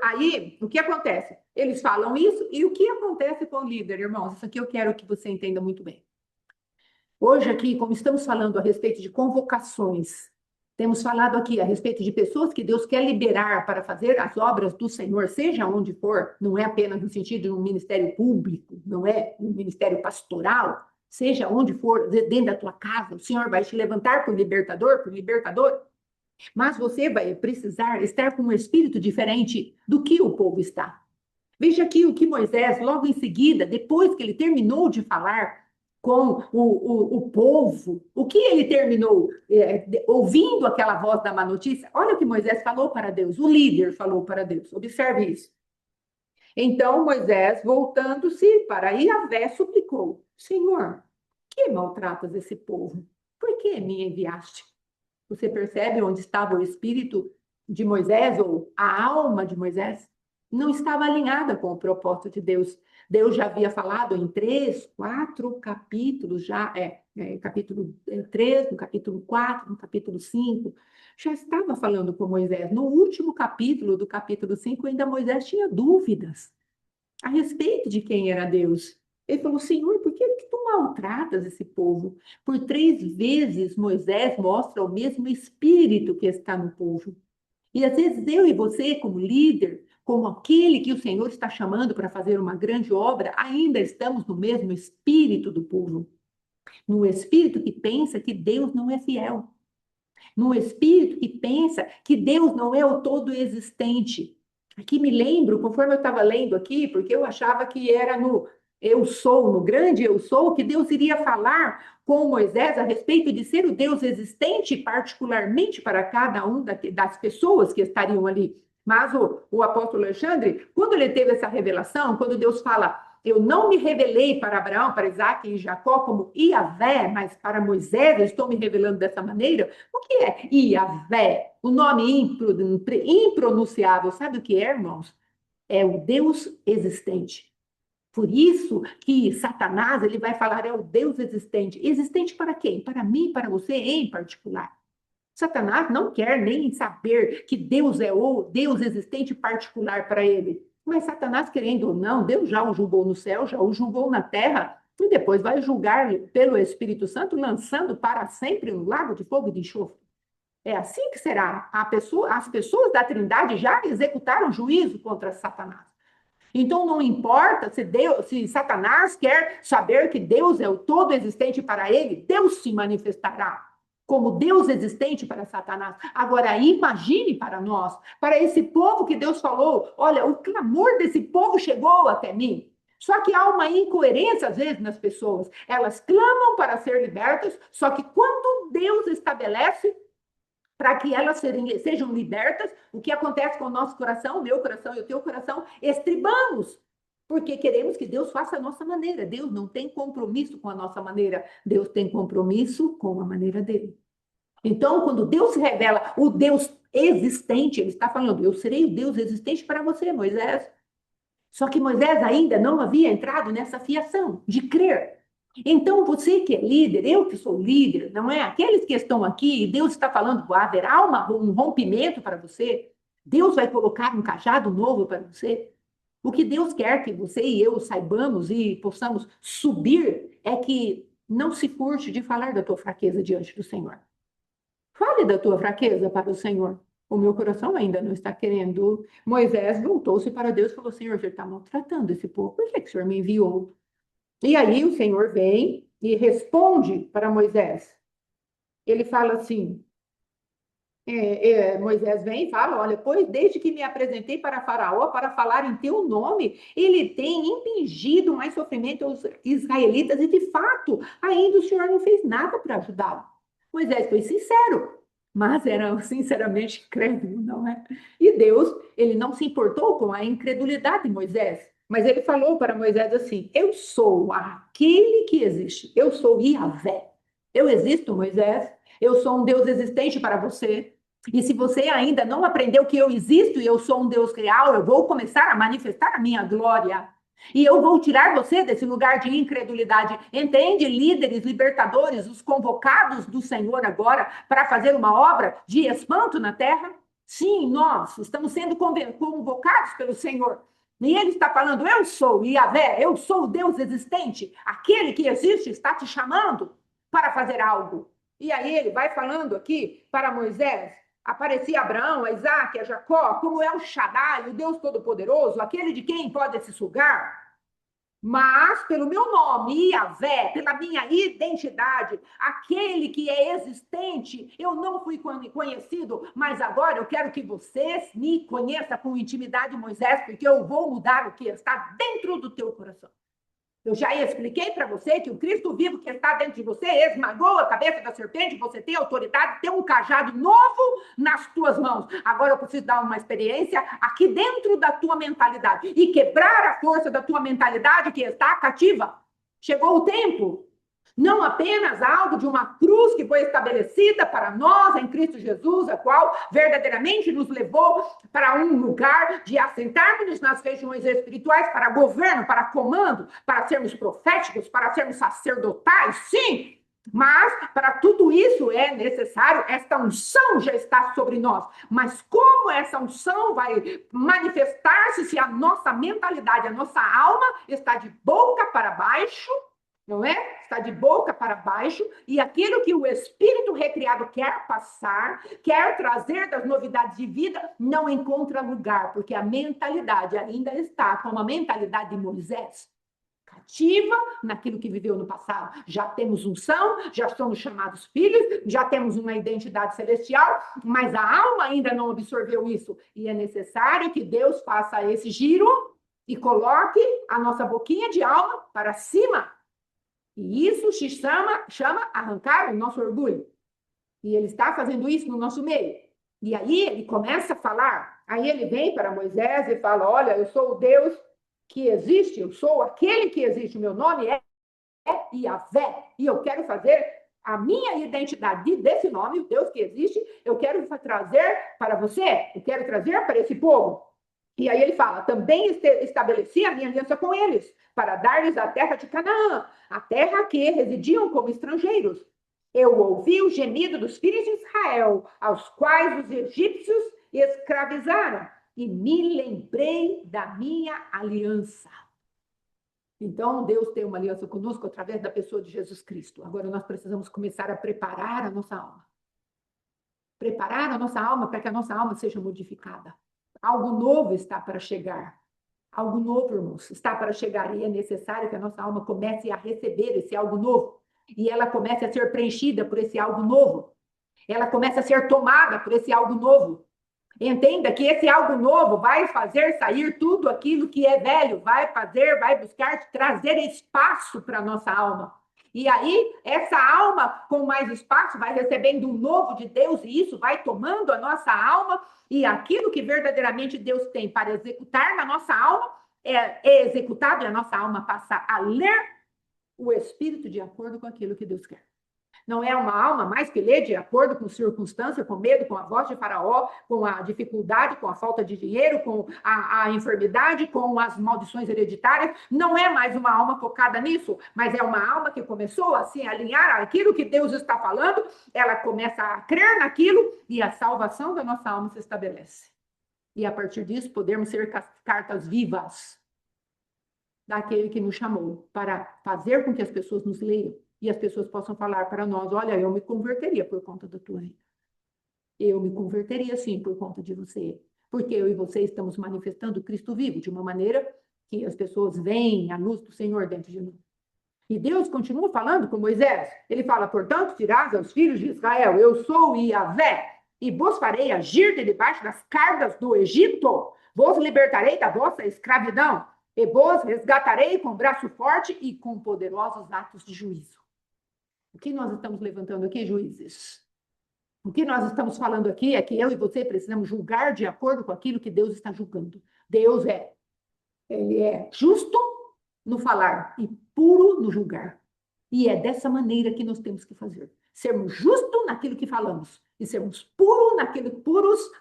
aí, o que acontece? Eles falam isso, e o que acontece com o líder, irmãos? Isso aqui eu quero que você entenda muito bem. Hoje aqui, como estamos falando a respeito de convocações, temos falado aqui a respeito de pessoas que Deus quer liberar para fazer as obras do Senhor, seja onde for, não é apenas no sentido de um ministério público, não é um ministério pastoral, seja onde for, dentro da tua casa, o Senhor vai te levantar por libertador, mas você vai precisar estar com um espírito diferente do que o povo está. Veja aqui o que Moisés, logo em seguida, depois que ele terminou de falar com o povo, o que ele terminou ouvindo aquela voz da má notícia? Olha o que Moisés falou para Deus, o líder falou para Deus, observe isso. Então Moisés, voltando-se para Yahvé, suplicou: Senhor, que maltratas esse povo? Por que me enviaste? Você percebe onde estava o espírito de Moisés, ou a alma de Moisés? Não estava alinhada com o propósito de Deus. Deus já havia falado em 3, 4 capítulos, capítulo 3, no capítulo 4, no capítulo 5, já estava falando com Moisés. No último capítulo do capítulo 5, ainda Moisés tinha dúvidas a respeito de quem era Deus. Ele falou: Senhor, por que tu maltratas esse povo? Por 3 vezes Moisés mostra o mesmo espírito que está no povo. E às vezes eu e você, como líder, como aquele que o Senhor está chamando para fazer uma grande obra, ainda estamos no mesmo espírito do povo. No espírito que pensa que Deus não é fiel. No espírito que pensa que Deus não é o todo existente. Aqui me lembro, conforme eu estava lendo aqui, porque eu achava que era no eu sou, no grande eu sou, que Deus iria falar com Moisés a respeito de ser o Deus existente, particularmente para cada um das pessoas que estariam ali. Mas o apóstolo Alexandre, quando ele teve essa revelação, quando Deus fala: eu não me revelei para Abraão, para Isaac e Jacó como Iavé, mas para Moisés eu estou me revelando dessa maneira. O que é Iavé? O nome impronunciável. Sabe o que é, irmãos? É o Deus existente. Por isso que Satanás, ele vai falar: é o Deus existente. Existente para quem? Para mim, para você em particular. Satanás não quer nem saber que Deus é o Deus existente particular para ele. Mas Satanás, querendo ou não, Deus já o julgou no céu, já o julgou na terra, e depois vai julgar pelo Espírito Santo, lançando para sempre um lago de fogo e de enxofre. É assim que será. As pessoas da Trindade já executaram juízo contra Satanás. Então, não importa se Satanás quer saber que Deus é o todo existente para ele, Deus se manifestará como Deus existente para Satanás. Agora, imagine para nós, para esse povo que Deus falou: olha, o clamor desse povo chegou até mim. Só que há uma incoerência, às vezes, nas pessoas. Elas clamam para ser libertas, só que quando Deus estabelece para que elas sejam libertas, o que acontece com o nosso coração, o meu coração e o teu coração? Estribamos, porque queremos que Deus faça a nossa maneira. Deus não tem compromisso com a nossa maneira, Deus tem compromisso com a maneira dele. Então, quando Deus se revela o Deus existente, ele está falando: eu serei o Deus existente para você, Moisés. Só que Moisés ainda não havia entrado nessa fiação de crer. Então, você que é líder, eu que sou líder, não é? Aqueles que estão aqui, Deus está falando: haverá um rompimento para você. Deus vai colocar um cajado novo para você. O que Deus quer que você e eu saibamos e possamos subir é que não se furte de falar da tua fraqueza diante do Senhor. Fale da tua fraqueza para o Senhor. o meu coração ainda não está querendo. Moisés voltou-se para Deus e falou: Senhor, você está maltratando esse povo, por que que o Senhor me enviou? E aí o Senhor vem e responde para Moisés. Ele fala assim: Moisés vem e fala: olha, pois desde que me apresentei para Faraó para falar em teu nome, ele tem impingido mais sofrimento aos israelitas e, de fato, ainda o Senhor não fez nada para ajudá-lo. Moisés foi sincero, mas era sinceramente incrédulo, não é? E Deus, ele não se importou com a incredulidade de Moisés, mas ele falou para Moisés assim: eu sou aquele que existe, eu sou Yahvé. Eu existo, Moisés, eu sou um Deus existente para você. E se você ainda não aprendeu que eu existo e eu sou um Deus real, eu vou começar a manifestar a minha glória. E eu vou tirar você desse lugar de incredulidade. Entende, líderes, libertadores, os convocados do Senhor agora para fazer uma obra de espanto na terra? Sim, nós estamos sendo convocados pelo Senhor. E ele está falando: eu sou Yahvé, eu sou o Deus existente. Aquele que existe está te chamando para fazer algo. E aí ele vai falando aqui para Moisés: aparecia Abraão, a Isaac, a Jacó, como é o Shaddai, o Deus Todo-Poderoso, aquele de quem pode se sugar. Mas pelo meu nome, Yahvé, pela minha identidade, aquele que é existente, eu não fui conhecido, mas agora eu quero que vocês me conheçam com intimidade, Moisés, porque eu vou mudar o que está dentro do teu coração. Eu já expliquei para você que o Cristo vivo que está dentro de você esmagou a cabeça da serpente, você tem autoridade, tem um cajado novo nas tuas mãos. Agora eu preciso dar uma experiência aqui dentro da tua mentalidade e quebrar a força da tua mentalidade que está cativa. Chegou o tempo. Não apenas algo de uma cruz que foi estabelecida para nós em Cristo Jesus, a qual verdadeiramente nos levou para um lugar de assentarmos nas regiões espirituais, para governo, para comando, para sermos proféticos, para sermos sacerdotais, sim. Mas para tudo isso é necessário, esta unção já está sobre nós. Mas como essa unção vai manifestar-se se a nossa mentalidade, a nossa alma está de boca para baixo? Não é? Está de boca para baixo, e aquilo que o espírito recriado quer passar, quer trazer das novidades de vida, não encontra lugar, porque a mentalidade ainda está como a mentalidade de Moisés, cativa naquilo que viveu no passado. Já temos unção, já somos chamados filhos, já temos uma identidade celestial, mas a alma ainda não absorveu isso, e é necessário que Deus faça esse giro e coloque a nossa boquinha de alma para cima. E isso se chama arrancar o nosso orgulho. E ele está fazendo isso no nosso meio. E aí ele começa a falar, aí ele vem para Moisés e fala: olha, eu sou o Deus que existe, eu sou aquele que existe, o meu nome é Yahvé, e eu quero fazer a minha identidade desse nome, o Deus que existe, eu quero trazer para você, eu quero trazer para esse povo. E aí ele fala: também estabeleci a minha aliança com eles, para dar-lhes a terra de Canaã, a terra que residiam como estrangeiros. Eu ouvi o gemido dos filhos de Israel, aos quais os egípcios escravizaram, e me lembrei da minha aliança. Então, Deus tem uma aliança conosco através da pessoa de Jesus Cristo. Agora nós precisamos começar a preparar a nossa alma. Preparar a nossa alma para que a nossa alma seja modificada. Algo novo está para chegar. Algo novo, irmãos, está para chegar. E é necessário que a nossa alma comece a receber esse algo novo. E ela comece a ser preenchida por esse algo novo. Ela comece a ser tomada por esse algo novo. Entenda que esse algo novo vai fazer sair tudo aquilo que é velho, vai buscar trazer espaço para a nossa alma. E aí, essa alma com mais espaço vai recebendo um novo de Deus, e isso vai tomando a nossa alma, e aquilo que verdadeiramente Deus tem para executar na nossa alma é executado, e a nossa alma passa a ler o Espírito de acordo com aquilo que Deus quer. Não é uma alma mais que lê de acordo com circunstância, com medo, com a voz de Faraó, com a dificuldade, com a falta de dinheiro, com a enfermidade, com as maldições hereditárias. Não é mais uma alma focada nisso, mas é uma alma que começou a se alinhar àquilo que Deus está falando, ela começa a crer naquilo e a salvação da nossa alma se estabelece. E a partir disso, podemos ser cartas vivas daquele que nos chamou para fazer com que as pessoas nos leiam e as pessoas possam falar para nós: olha, eu me converteria por conta da tua vida. eu me converteria sim por conta de você. Porque eu e você estamos manifestando Cristo vivo de uma maneira que as pessoas veem a luz do Senhor dentro de nós. E Deus continua falando com Moisés. Ele fala, portanto, dirás aos filhos de Israel, eu sou Iavé, e vos farei agir de debaixo das cargas do Egito, vos libertarei da vossa escravidão, e vos resgatarei com braço forte e com poderosos atos de juízo. O que nós estamos levantando aqui, juízes? O que nós estamos falando aqui é que eu e você precisamos julgar de acordo com aquilo que Deus está julgando. Deus ele é justo no falar e puro no julgar. E é dessa maneira que nós temos que fazer. Sermos justos naquilo que falamos e sermos puros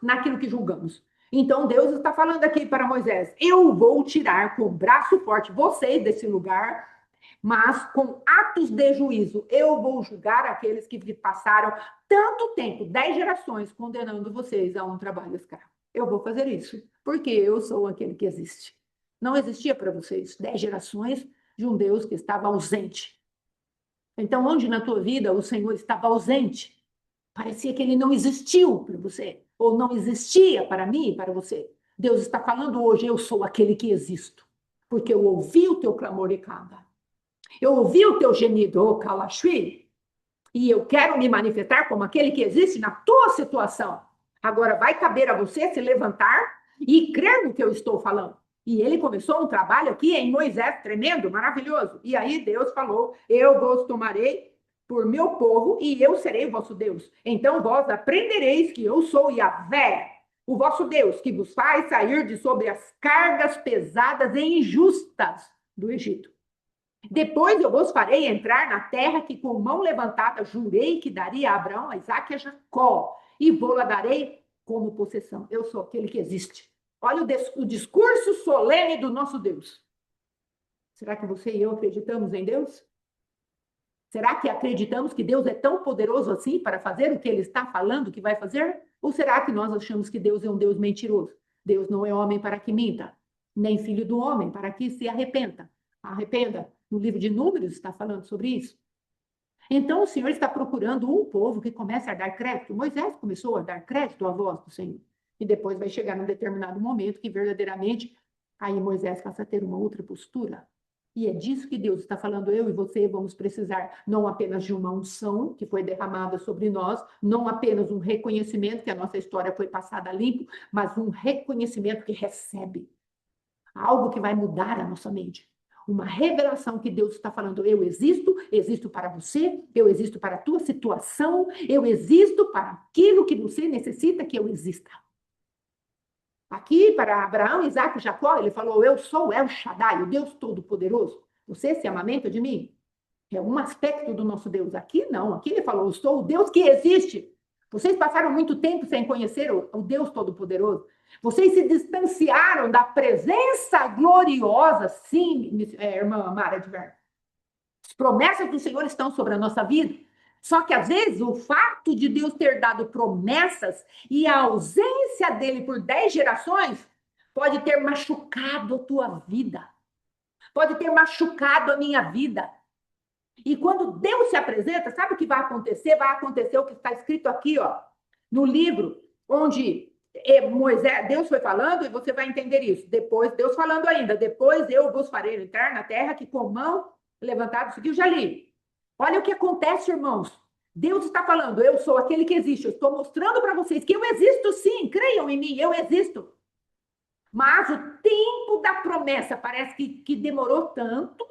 naquilo que julgamos. Então Deus está falando aqui para Moisés, eu vou tirar com braço forte vocês desse lugar, mas com atos de juízo, eu vou julgar aqueles que passaram tanto tempo, 10 gerações, condenando vocês a um trabalho escravo. Eu vou fazer isso, porque eu sou aquele que existe. Não existia para vocês 10 gerações de um Deus que estava ausente. Então, onde na tua vida o Senhor estava ausente? Parecia que ele não existiu para você, ou não existia para mim e para você. Deus está falando hoje, eu sou aquele que existo, porque eu ouvi o teu clamor e cada. Eu ouvi o teu gemido, oh Kalashvi, e eu quero me manifestar como aquele que existe na tua situação. Agora vai caber a você se levantar e crer no que eu estou falando. E ele começou um trabalho aqui em Moisés, tremendo, maravilhoso. E aí Deus falou, eu vos tomarei por meu povo e eu serei o vosso Deus. Então vós aprendereis que eu sou Iavé, o vosso Deus, que vos faz sair de sobre as cargas pesadas e injustas do Egito. Depois eu vos farei entrar na terra que com mão levantada jurei que daria a Abraão, a Isaque e a Jacó, e vou-la darei como possessão. Eu sou aquele que existe. Olha o discurso solene do nosso Deus. Será que você e eu acreditamos em Deus? Será que acreditamos que Deus é tão poderoso assim para fazer o que Ele está falando que vai fazer? Ou será que nós achamos que Deus é um Deus mentiroso? Deus não é homem para que minta, nem filho do homem para que se arrependa. No livro de Números está falando sobre isso. Então o Senhor está procurando um povo que comece a dar crédito. Moisés começou a dar crédito à voz do Senhor. E depois vai chegar num determinado momento que verdadeiramente aí Moisés passa a ter uma outra postura. E é disso que Deus está falando, eu e você vamos precisar não apenas de uma unção que foi derramada sobre nós, não apenas um reconhecimento que a nossa história foi passada limpo, mas um reconhecimento que recebe algo que vai mudar a nossa mente. Uma revelação que Deus está falando, eu existo para você, eu existo para a tua situação, eu existo para aquilo que você necessita que eu exista. Aqui, para Abraão, Isaque e Jacó, ele falou, eu sou El Shaddai, o Deus Todo-Poderoso. Você se amamenta de mim? É um aspecto do nosso Deus. Aqui, não. Aqui ele falou, eu sou o Deus que existe. Vocês passaram muito tempo sem conhecer o Deus Todo-Poderoso. Vocês se distanciaram da presença gloriosa, sim, irmã Mara de Ver. As promessas do Senhor estão sobre a nossa vida. Só que, às vezes, o fato de Deus ter dado promessas e a ausência dele por 10 gerações pode ter machucado a tua vida. Pode ter machucado a minha vida. E quando Deus se apresenta, sabe o que vai acontecer? Vai acontecer o que está escrito aqui, ó, no livro, onde Moisés, Deus foi falando, e você vai entender isso. Depois, Deus falando ainda, depois eu vos farei entrar na terra que com mão levantada, seguiu, já li. Olha o que acontece, irmãos. Deus está falando, eu sou aquele que existe. Eu estou mostrando para vocês que eu existo sim, creiam em mim, eu existo. Mas o tempo da promessa parece que demorou tanto,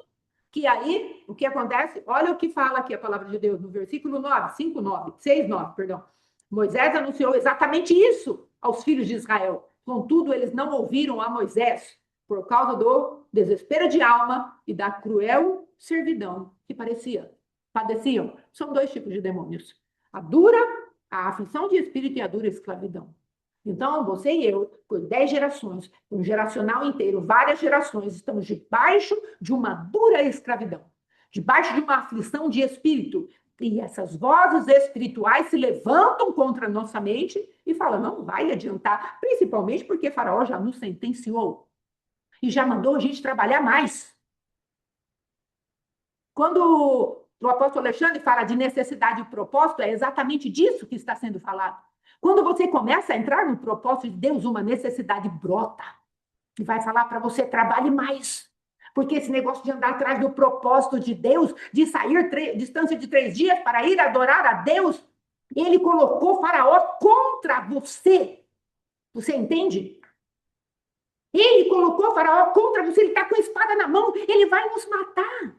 que aí, o que acontece? Olha o que fala aqui a palavra de Deus no versículo 9, 6, 9, perdão. Moisés anunciou exatamente isso aos filhos de Israel. Contudo, eles não ouviram a Moisés por causa do desespero de alma e da cruel servidão que padeciam. São 2 tipos de demônios. A aflição de espírito e a dura escravidão. Então, você e eu, por 10 gerações, um geracional inteiro, várias gerações, estamos debaixo de uma dura escravidão, debaixo de uma aflição de espírito. E essas vozes espirituais se levantam contra a nossa mente e falam, não vai adiantar, principalmente porque Faraó já nos sentenciou e já mandou a gente trabalhar mais. Quando o apóstolo Alexandre fala de necessidade e propósito, é exatamente disso que está sendo falado. Quando você começa a entrar no propósito de Deus, uma necessidade brota e vai falar para você, trabalhe mais. Porque esse negócio de andar atrás do propósito de Deus, de sair distância de 3 dias para ir adorar a Deus, ele colocou Faraó contra você. Você entende? Ele colocou Faraó contra você, ele está com a espada na mão, ele vai nos matar.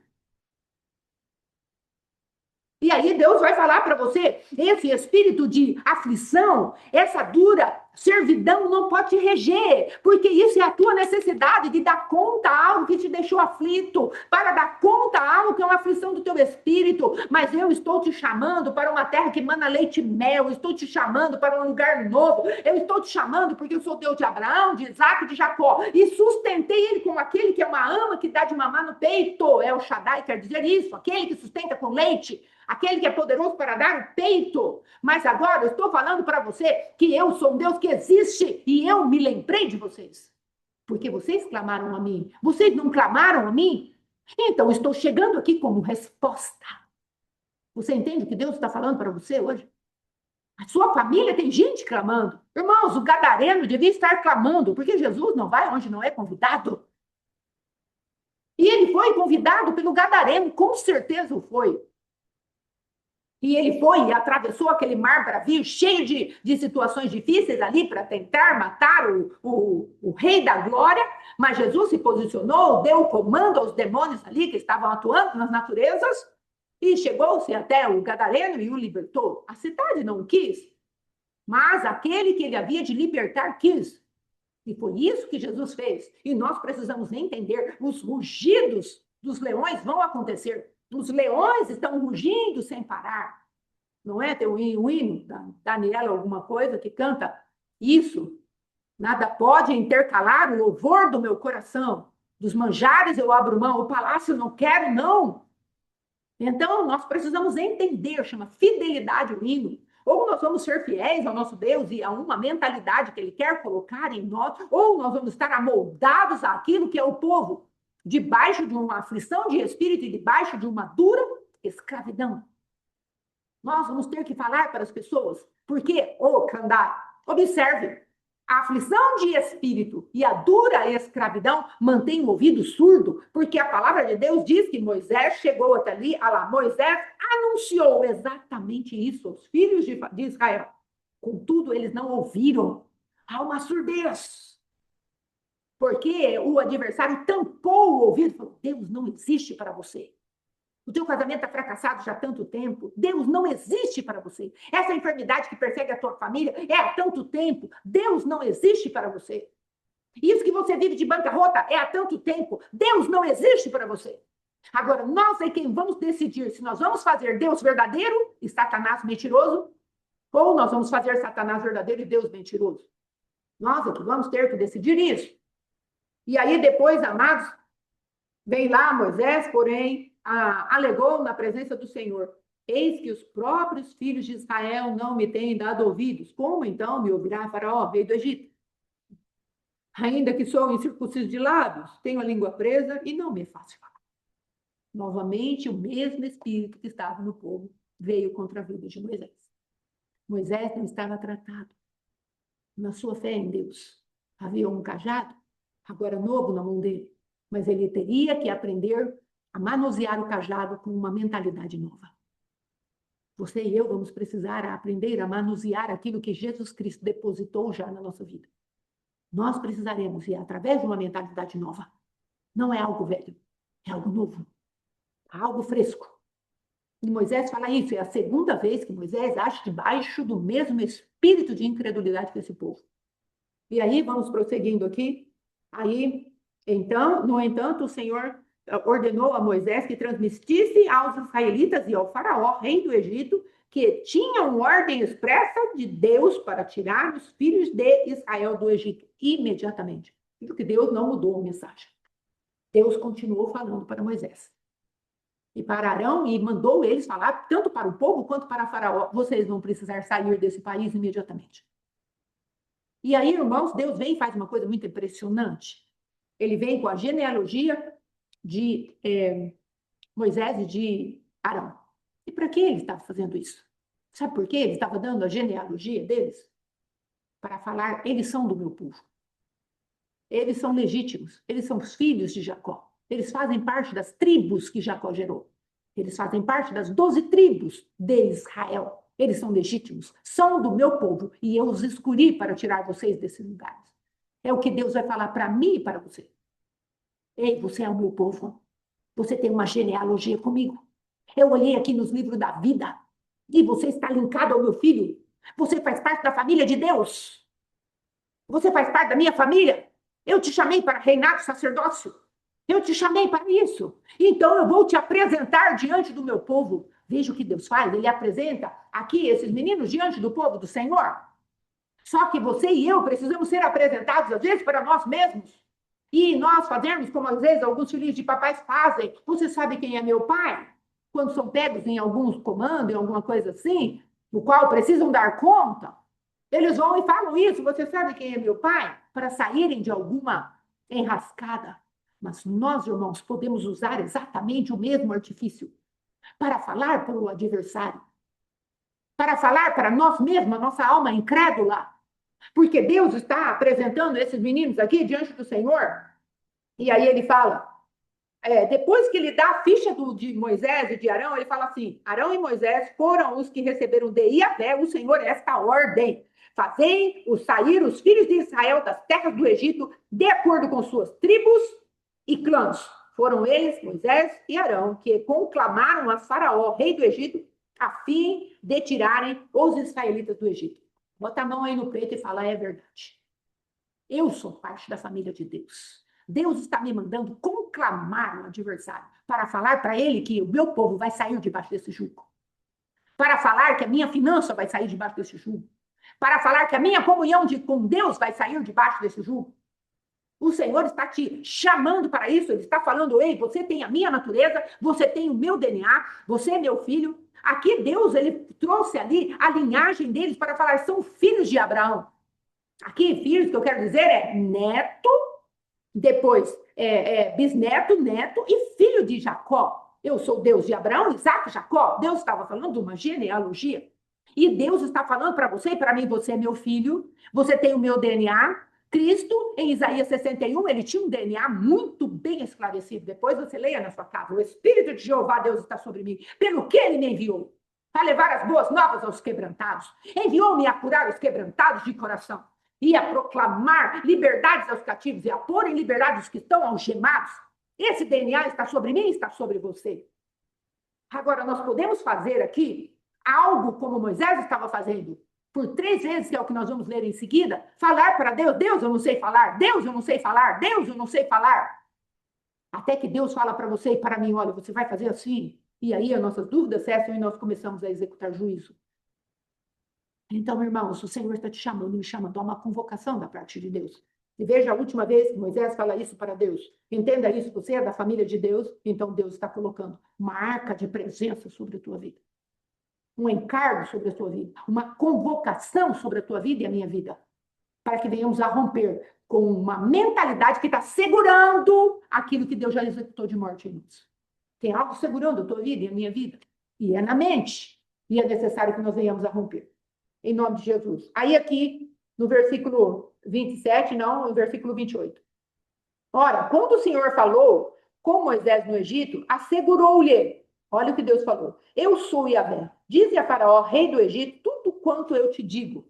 E aí Deus vai falar para você, esse espírito de aflição, essa dura servidão não pode te reger, porque isso é a tua necessidade de dar conta a algo que te deixou aflito, para dar conta a algo que é uma aflição do teu espírito. Mas eu estou te chamando para uma terra que mana leite e mel, eu estou te chamando para um lugar novo, eu estou te chamando porque eu sou Deus de Abraão, de Isaac e de Jacó, e sustentei ele com aquele que é uma ama que dá de mamar no peito, é o Shaddai, quer dizer isso, aquele que sustenta com leite, aquele que é poderoso para dar o peito. Mas agora eu estou falando para você que eu sou um Deus que existe e eu me lembrei de vocês. Porque vocês clamaram a mim. Vocês não clamaram a mim? Então estou chegando aqui como resposta. Você entende o que Deus está falando para você hoje? A sua família tem gente clamando. Irmãos, o gadareno devia estar clamando, porque Jesus não vai onde não é convidado. E ele foi convidado pelo gadareno, com certeza o foi. E ele foi e atravessou aquele mar bravio, cheio de situações difíceis ali para tentar matar o rei da glória, mas Jesus se posicionou, deu o comando aos demônios ali que estavam atuando nas naturezas, e chegou-se até o gadareno e o libertou. A cidade não quis, mas aquele que ele havia de libertar quis. E foi isso que Jesus fez. E nós precisamos entender, os rugidos dos leões vão acontecer. Os leões estão rugindo sem parar. Não é? Tem um hino da Daniela, alguma coisa, que canta isso. Nada pode intercalar o louvor do meu coração. Dos manjares eu abro mão, o palácio não quero, não. Então, nós precisamos entender, chama fidelidade o hino. Ou nós vamos ser fiéis ao nosso Deus e a uma mentalidade que Ele quer colocar em nós, ou nós vamos estar amoldados àquilo que é o povo, debaixo de uma aflição de espírito e debaixo de uma dura escravidão. Nós vamos ter que falar para as pessoas, porque, Kandai, observe, a aflição de espírito e a dura escravidão mantém o ouvido surdo, porque a palavra de Deus diz que Moisés chegou até ali, Moisés anunciou exatamente isso aos filhos de Israel. Contudo, eles não ouviram. Há uma surdez. Porque o adversário tampou o ouvido e falou, Deus não existe para você. O teu casamento está fracassado já há tanto tempo. Deus não existe para você. Essa enfermidade que persegue a tua família é há tanto tempo. Deus não existe para você. Isso que você vive de bancarrota é há tanto tempo. Deus não existe para você. Agora, nós é quem vamos decidir se nós vamos fazer Deus verdadeiro e Satanás mentiroso, ou nós vamos fazer Satanás verdadeiro e Deus mentiroso. Nós é que vamos ter que decidir isso. E aí, depois, amados, vem lá Moisés, porém, alegou na presença do Senhor, eis que os próprios filhos de Israel não me têm dado ouvidos. Como então me ouvirá Faraó, rei do Egito? Ainda que sou incircunciso de lábios, tenho a língua presa e não me faço falar. Novamente, o mesmo espírito que estava no povo veio contra a vida de Moisés. Moisés não estava tratado. Na sua fé em Deus, havia um cajado, agora novo na mão dele, mas ele teria que aprender a manusear o cajado com uma mentalidade nova. Você e eu vamos precisar aprender a manusear aquilo que Jesus Cristo depositou já na nossa vida. Nós precisaremos ir através de uma mentalidade nova. Não é algo velho, é algo novo, é algo fresco. E Moisés fala isso, é a segunda vez que Moisés age debaixo do mesmo espírito de incredulidade que esse povo. E aí, vamos prosseguindo aqui. Aí, então, no entanto, o Senhor ordenou a Moisés que transmitisse aos israelitas e ao faraó, rei do Egito, que tinham ordem expressa de Deus para tirar os filhos de Israel do Egito, imediatamente. Porque Deus não mudou a mensagem. Deus continuou falando para Moisés. E para Arão, e mandou eles falar, tanto para o povo quanto para Faraó, vocês vão precisar sair desse país imediatamente. E aí, irmãos, Deus vem e faz uma coisa muito impressionante. Ele vem com a genealogia de Moisés e de Arão. E para que ele estava fazendo isso? Sabe por quê? Ele estava dando a genealogia deles? para falar, eles são do meu povo. Eles são legítimos, eles são os filhos de Jacó. Eles fazem parte das tribos que Jacó gerou. Eles fazem parte das 12 tribos de Israel. Eles são legítimos, são do meu povo, e eu os escolhi para tirar vocês desses lugares. É o que Deus vai falar para mim e para você. Ei, você é o meu povo. Você tem uma genealogia comigo. Eu olhei aqui nos livros da vida, e você está linkado ao meu filho. Você faz parte da família de Deus. Você faz parte da minha família. Eu te chamei para reinar o sacerdócio. Eu te chamei para isso. Então eu vou te apresentar diante do meu povo. Veja o que Deus faz. Ele apresenta aqui esses meninos diante do povo do Senhor. Só que você e eu precisamos ser apresentados, às vezes, para nós mesmos. E nós fazemos como, às vezes, alguns filhos de papais fazem. Você sabe quem é meu pai? Quando são pegos em alguns comandos, em alguma coisa assim, no qual precisam dar conta, eles vão e falam isso. Você sabe quem é meu pai? Para saírem de alguma enrascada. Mas nós, irmãos, podemos usar exatamente o mesmo artifício para falar para o adversário, para falar para nós mesmos, a nossa alma incrédula. Porque Deus está apresentando esses meninos aqui diante do Senhor. E aí ele fala, depois que ele dá a ficha de Moisés e de Arão, ele fala assim, Arão e Moisés foram os que receberam de Iavé, o Senhor, esta ordem. Fazei sair os filhos de Israel das terras do Egito, de acordo com suas tribos e clãs. Foram eles, Moisés e Arão, que conclamaram a Faraó, rei do Egito, a fim de tirarem os israelitas do Egito. Bota a mão aí no peito e fala, é verdade. Eu sou parte da família de Deus. Deus está me mandando conclamar o adversário para falar para ele que o meu povo vai sair debaixo desse jugo. Para falar que a minha finança vai sair debaixo desse jugo. Para falar que a minha comunhão com Deus vai sair debaixo desse jugo. O Senhor está te chamando para isso. Ele está falando, ei, você tem a minha natureza, você tem o meu DNA, você é meu filho. Aqui Deus, ele trouxe ali a linhagem deles para falar, são filhos de Abraão. Aqui, filhos, que eu quero dizer, é neto, depois bisneto, neto e filho de Jacó. Eu sou Deus de Abraão, Isaac, Jacó. Deus estava falando de uma genealogia. E Deus está falando para você e para mim, você é meu filho, você tem o meu DNA. Cristo, em Isaías 61, ele tinha um DNA muito bem esclarecido. Depois você leia na sua casa. O Espírito de Jeová, Deus, está sobre mim. Pelo que ele me enviou? Para levar as boas novas aos quebrantados. Enviou-me a curar os quebrantados de coração. E a proclamar liberdades aos cativos. E a pôr em liberdade os que estão algemados. Esse DNA está sobre mim e está sobre você. Agora, nós podemos fazer aqui algo como Moisés estava fazendo. Por 3 vezes, que é o que nós vamos ler em seguida, falar para Deus, Deus, eu não sei falar, Deus, eu não sei falar, Deus, eu não sei falar. Até que Deus fala para você e para mim, olha, você vai fazer assim. E aí as nossas dúvidas cessam e nós começamos a executar juízo. Então, irmãos, o Senhor está te chamando, me chamando a uma convocação da parte de Deus. E veja a última vez que Moisés fala isso para Deus. Entenda isso, você é da família de Deus, então Deus está colocando uma arca de presença sobre a tua vida. Um encargo sobre a tua vida, uma convocação sobre a tua vida e a minha vida, para que venhamos a romper com uma mentalidade que está segurando aquilo que Deus já executou de morte em nós. Tem algo segurando a tua vida e a minha vida, e é na mente, e é necessário que nós venhamos a romper, em nome de Jesus. Aí aqui, no versículo 27, não, no versículo 28. Ora, quando o Senhor falou com Moisés no Egito, assegurou-lhe, olha o que Deus falou, eu sou Yahvé, dize a Faraó, rei do Egito, tudo quanto eu te digo.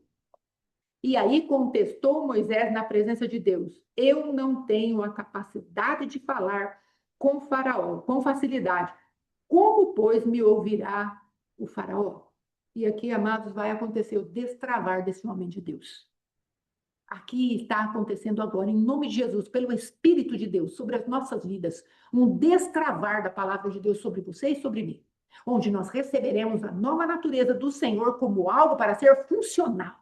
E aí contestou Moisés na presença de Deus, eu não tenho a capacidade de falar com Faraó, com facilidade. Como, pois, me ouvirá o Faraó? E aqui, amados, vai acontecer o destravar desse homem de Deus. Aqui está acontecendo agora, em nome de Jesus, pelo Espírito de Deus, sobre as nossas vidas, um destravar da palavra de Deus sobre você e sobre mim, onde nós receberemos a nova natureza do Senhor como algo para ser funcional,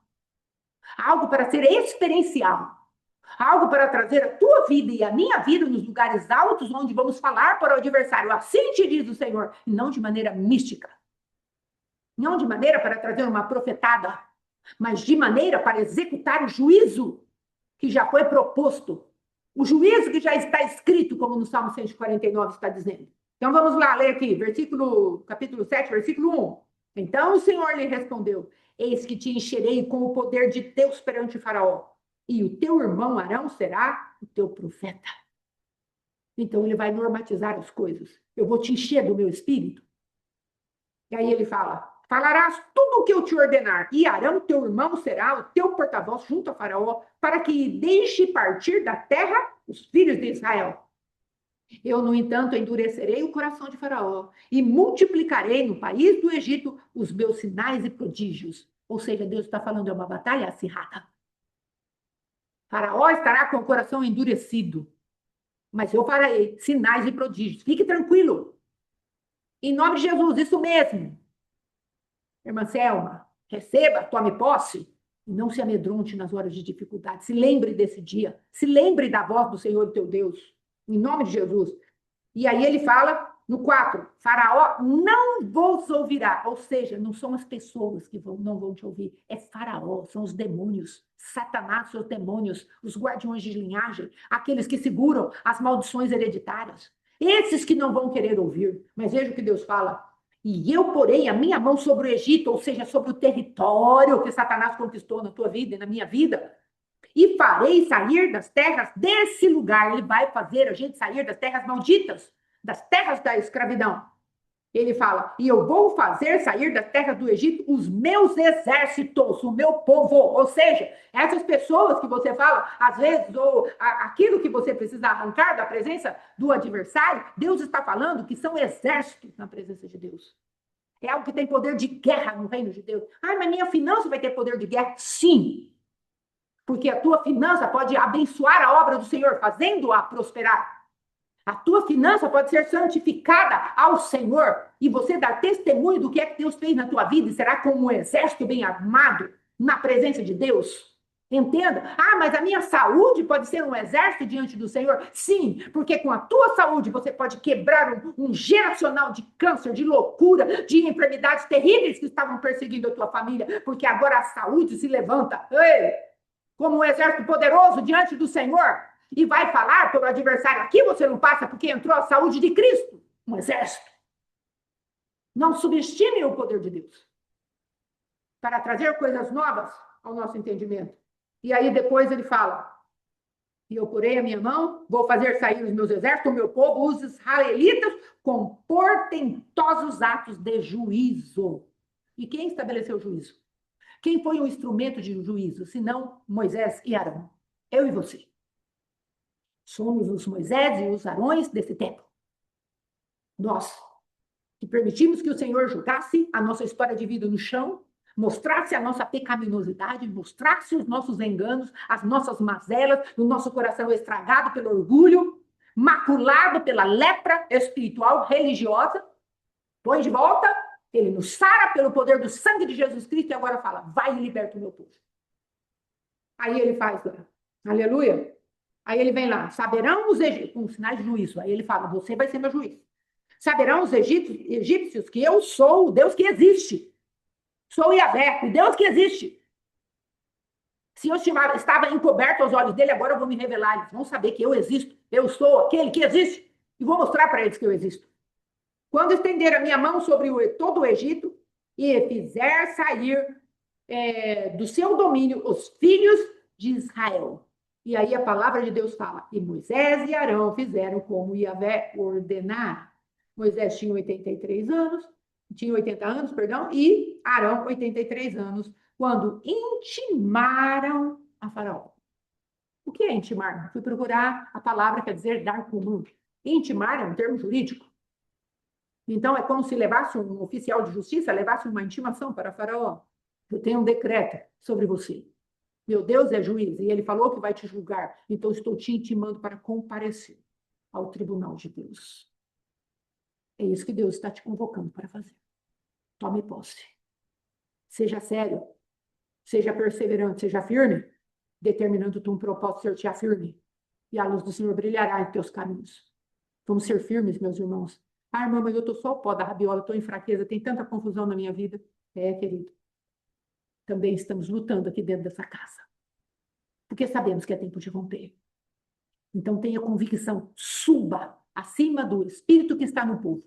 algo para ser experiencial, algo para trazer a tua vida e a minha vida nos lugares altos, onde vamos falar para o adversário, assim te diz o Senhor, e não de maneira mística, não de maneira para trazer uma profetada, mas de maneira para executar o juízo que já foi proposto, o juízo que já está escrito, como no Salmo 149 está dizendo. Então vamos lá, ler aqui, capítulo 7, versículo 1. Então o Senhor lhe respondeu: eis que te encherei com o poder de Deus perante Faraó, e o teu irmão Arão será o teu profeta. Então ele vai normatizar as coisas. Eu vou te encher do meu espírito. E aí ele fala: falarás tudo o que eu te ordenar, e Arão, teu irmão, será o teu porta-voz junto a Faraó, para que deixe partir da terra os filhos de Israel. Eu, no entanto, endurecerei o coração de Faraó e multiplicarei no país do Egito os meus sinais e prodígios. Ou seja, Deus está falando de uma batalha acirrada. Faraó estará com o coração endurecido, mas eu farei sinais e prodígios. Fique tranquilo. Em nome de Jesus, isso mesmo. Irmã Selma, receba, tome posse. E não se amedronte nas horas de dificuldade. Se lembre desse dia. Se lembre da voz do Senhor teu Deus. Em nome de Jesus. E aí ele fala no 4, Faraó não vos ouvirá. Ou seja, não são as pessoas que não vão te ouvir. É Faraó, são os demônios. Satanás, seus demônios, os guardiões de linhagem, aqueles que seguram as maldições hereditárias. Esses que não vão querer ouvir. Mas veja o que Deus fala. E eu porei a minha mão sobre o Egito, ou seja, sobre o território que Satanás conquistou na tua vida e na minha vida, e farei sair das terras desse lugar. Ele vai fazer a gente sair das terras malditas, das terras da escravidão. Ele fala, e eu vou fazer sair das terras do Egito os meus exércitos, o meu povo. Ou seja, essas pessoas que você fala, às vezes, ou aquilo que você precisa arrancar da presença do adversário, Deus está falando que são exércitos na presença de Deus. É algo que tem poder de guerra no reino de Deus. Ah, mas minha finança vai ter poder de guerra? Sim. Porque a tua finança pode abençoar a obra do Senhor, fazendo-a prosperar. A tua finança pode ser santificada ao Senhor e você dar testemunho do que é que Deus fez na tua vida e será como um exército bem armado na presença de Deus. Entenda? Ah, mas a minha saúde pode ser um exército diante do Senhor? Sim, porque com a tua saúde você pode quebrar um geracional de câncer, de loucura, de enfermidades terríveis que estavam perseguindo a tua família, porque agora a saúde se levanta. Ei! Como um exército poderoso diante do Senhor, e vai falar para o adversário, aqui você não passa porque entrou a saúde de Cristo, um exército. Não subestime o poder de Deus para trazer coisas novas ao nosso entendimento. E aí depois ele fala, e eu porei a minha mão, vou fazer sair os meus exércitos, o meu povo, os israelitas, com portentosos atos de juízo. E quem estabeleceu o juízo? Quem foi o instrumento de juízo, senão Moisés e Arão? Eu e você. Somos os Moisés e os Arões desse tempo. Nós, que permitimos que o Senhor julgasse a nossa história de vida no chão, mostrasse a nossa pecaminosidade, mostrasse os nossos enganos, as nossas mazelas, o nosso coração estragado pelo orgulho, maculado pela lepra espiritual religiosa, põe de volta, ele nos sara pelo poder do sangue de Jesus Cristo e agora fala, vai e liberta o meu povo. Aí ele faz lá, aleluia. Aí ele vem lá, saberão os egípcios, com sinais de juízo. Aí ele fala, você vai ser meu juiz. Saberão os egípcios que eu sou o Deus que existe. Sou Yahvé, o Deus que existe. Se eu estava encoberto aos olhos dele, agora eu vou me revelar. Eles vão saber que eu existo. Eu sou aquele que existe. E vou mostrar para eles que eu existo. Quando estender a minha mão sobre todo o Egito e fizer sair do seu domínio os filhos de Israel. E aí a palavra de Deus fala, e Moisés e Arão fizeram como Yahvé ordenar. Moisés tinha 83 anos, tinha 80 anos, perdão, e Arão 83 anos, quando intimaram a Faraó. O que é intimar? Fui procurar a palavra, quer dizer dar comum. Intimar é um termo jurídico. Então é como se levasse um oficial de justiça, levasse uma intimação para Faraó. Eu tenho um decreto sobre você. Meu Deus é juiz e ele falou que vai te julgar. Então estou te intimando para comparecer ao tribunal de Deus. É isso que Deus está te convocando para fazer. Tome posse. Seja sério. Seja perseverante. Seja firme. Determinando-te um propósito, ser te afirme. E a luz do Senhor brilhará em teus caminhos. Vamos ser firmes, meus irmãos. Ah, irmã, mas eu estou só o pó da rabiola, estou em fraqueza, tem tanta confusão na minha vida. É, querido. Também estamos lutando aqui dentro dessa casa. Porque sabemos que é tempo de romper. Então tenha convicção, suba acima do espírito que está no povo.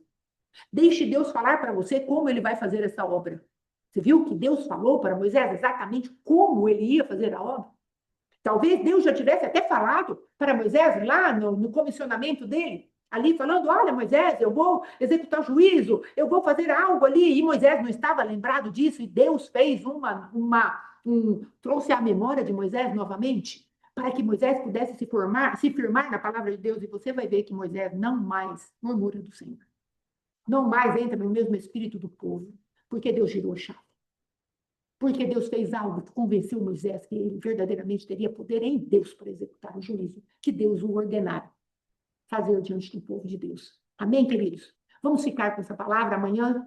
Deixe Deus falar para você como ele vai fazer essa obra. Você viu que Deus falou para Moisés exatamente como ele ia fazer a obra? Talvez Deus já tivesse até falado para Moisés lá no comissionamento dele, ali falando: olha, Moisés, eu vou executar o juízo, eu vou fazer algo ali. E Moisés não estava lembrado disso, e Deus fez trouxe a memória de Moisés novamente, para que Moisés pudesse se firmar na palavra de Deus. E você vai ver que Moisés não mais murmura do Senhor, não mais entra no mesmo espírito do povo, porque Deus girou a chave. Porque Deus fez algo que convenceu Moisés que ele verdadeiramente teria poder em Deus para executar o juízo que Deus o ordenara fazer diante do povo de Deus. Amém, queridos? Vamos ficar com essa palavra. Amanhã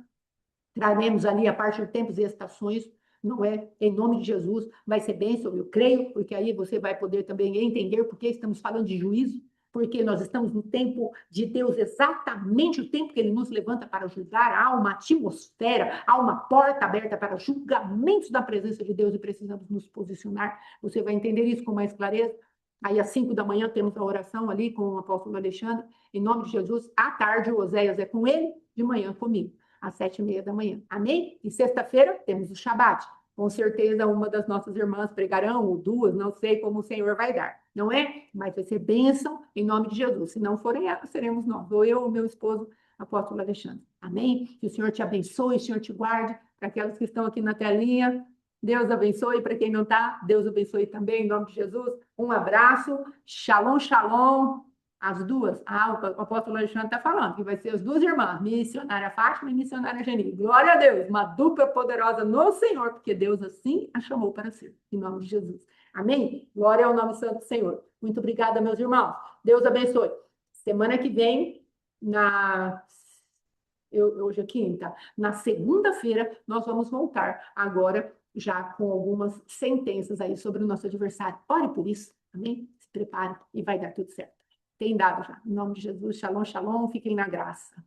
traremos ali a parte de tempos e estações, não é? Em nome de Jesus, vai ser bênção, eu creio, porque aí você vai poder também entender por que estamos falando de juízo, porque nós estamos no tempo de Deus, exatamente o tempo que ele nos levanta para julgar. Há uma atmosfera, há uma porta aberta para julgamentos da presença de Deus e precisamos nos posicionar. Você vai entender isso com mais clareza. Aí, às 5 da manhã, temos a oração ali com o apóstolo Alexandre, em nome de Jesus. À tarde, o Oséias é com ele, de manhã comigo, às 7h30 da manhã. Amém? E sexta-feira, temos o Shabat. Com certeza, uma das nossas irmãs pregarão, ou duas, não sei como o Senhor vai dar, não é? Mas vai ser bênção em nome de Jesus. Se não forem elas, seremos nós, ou eu ou meu esposo, apóstolo Alexandre. Amém? Que o Senhor te abençoe, o Senhor te guarde. Para aquelas que estão aqui na telinha, Deus abençoe. Para quem não está, Deus abençoe também, em nome de Jesus. Um abraço. Shalom, shalom. As duas, o apóstolo Alexandre está falando que vai ser as duas irmãs, missionária Fátima e missionária Geni. Glória a Deus, uma dupla poderosa no Senhor, porque Deus assim a chamou para ser, em nome de Jesus. Amém? Glória ao nome santo do Senhor. Muito obrigada, meus irmãos. Deus abençoe. Semana que vem, hoje é quinta, na segunda-feira, nós vamos voltar agora já com algumas sentenças aí sobre o nosso adversário. Ore por isso, amém? Se prepare e vai dar tudo certo. Tem dado já. Em nome de Jesus, shalom, shalom, fiquem na graça.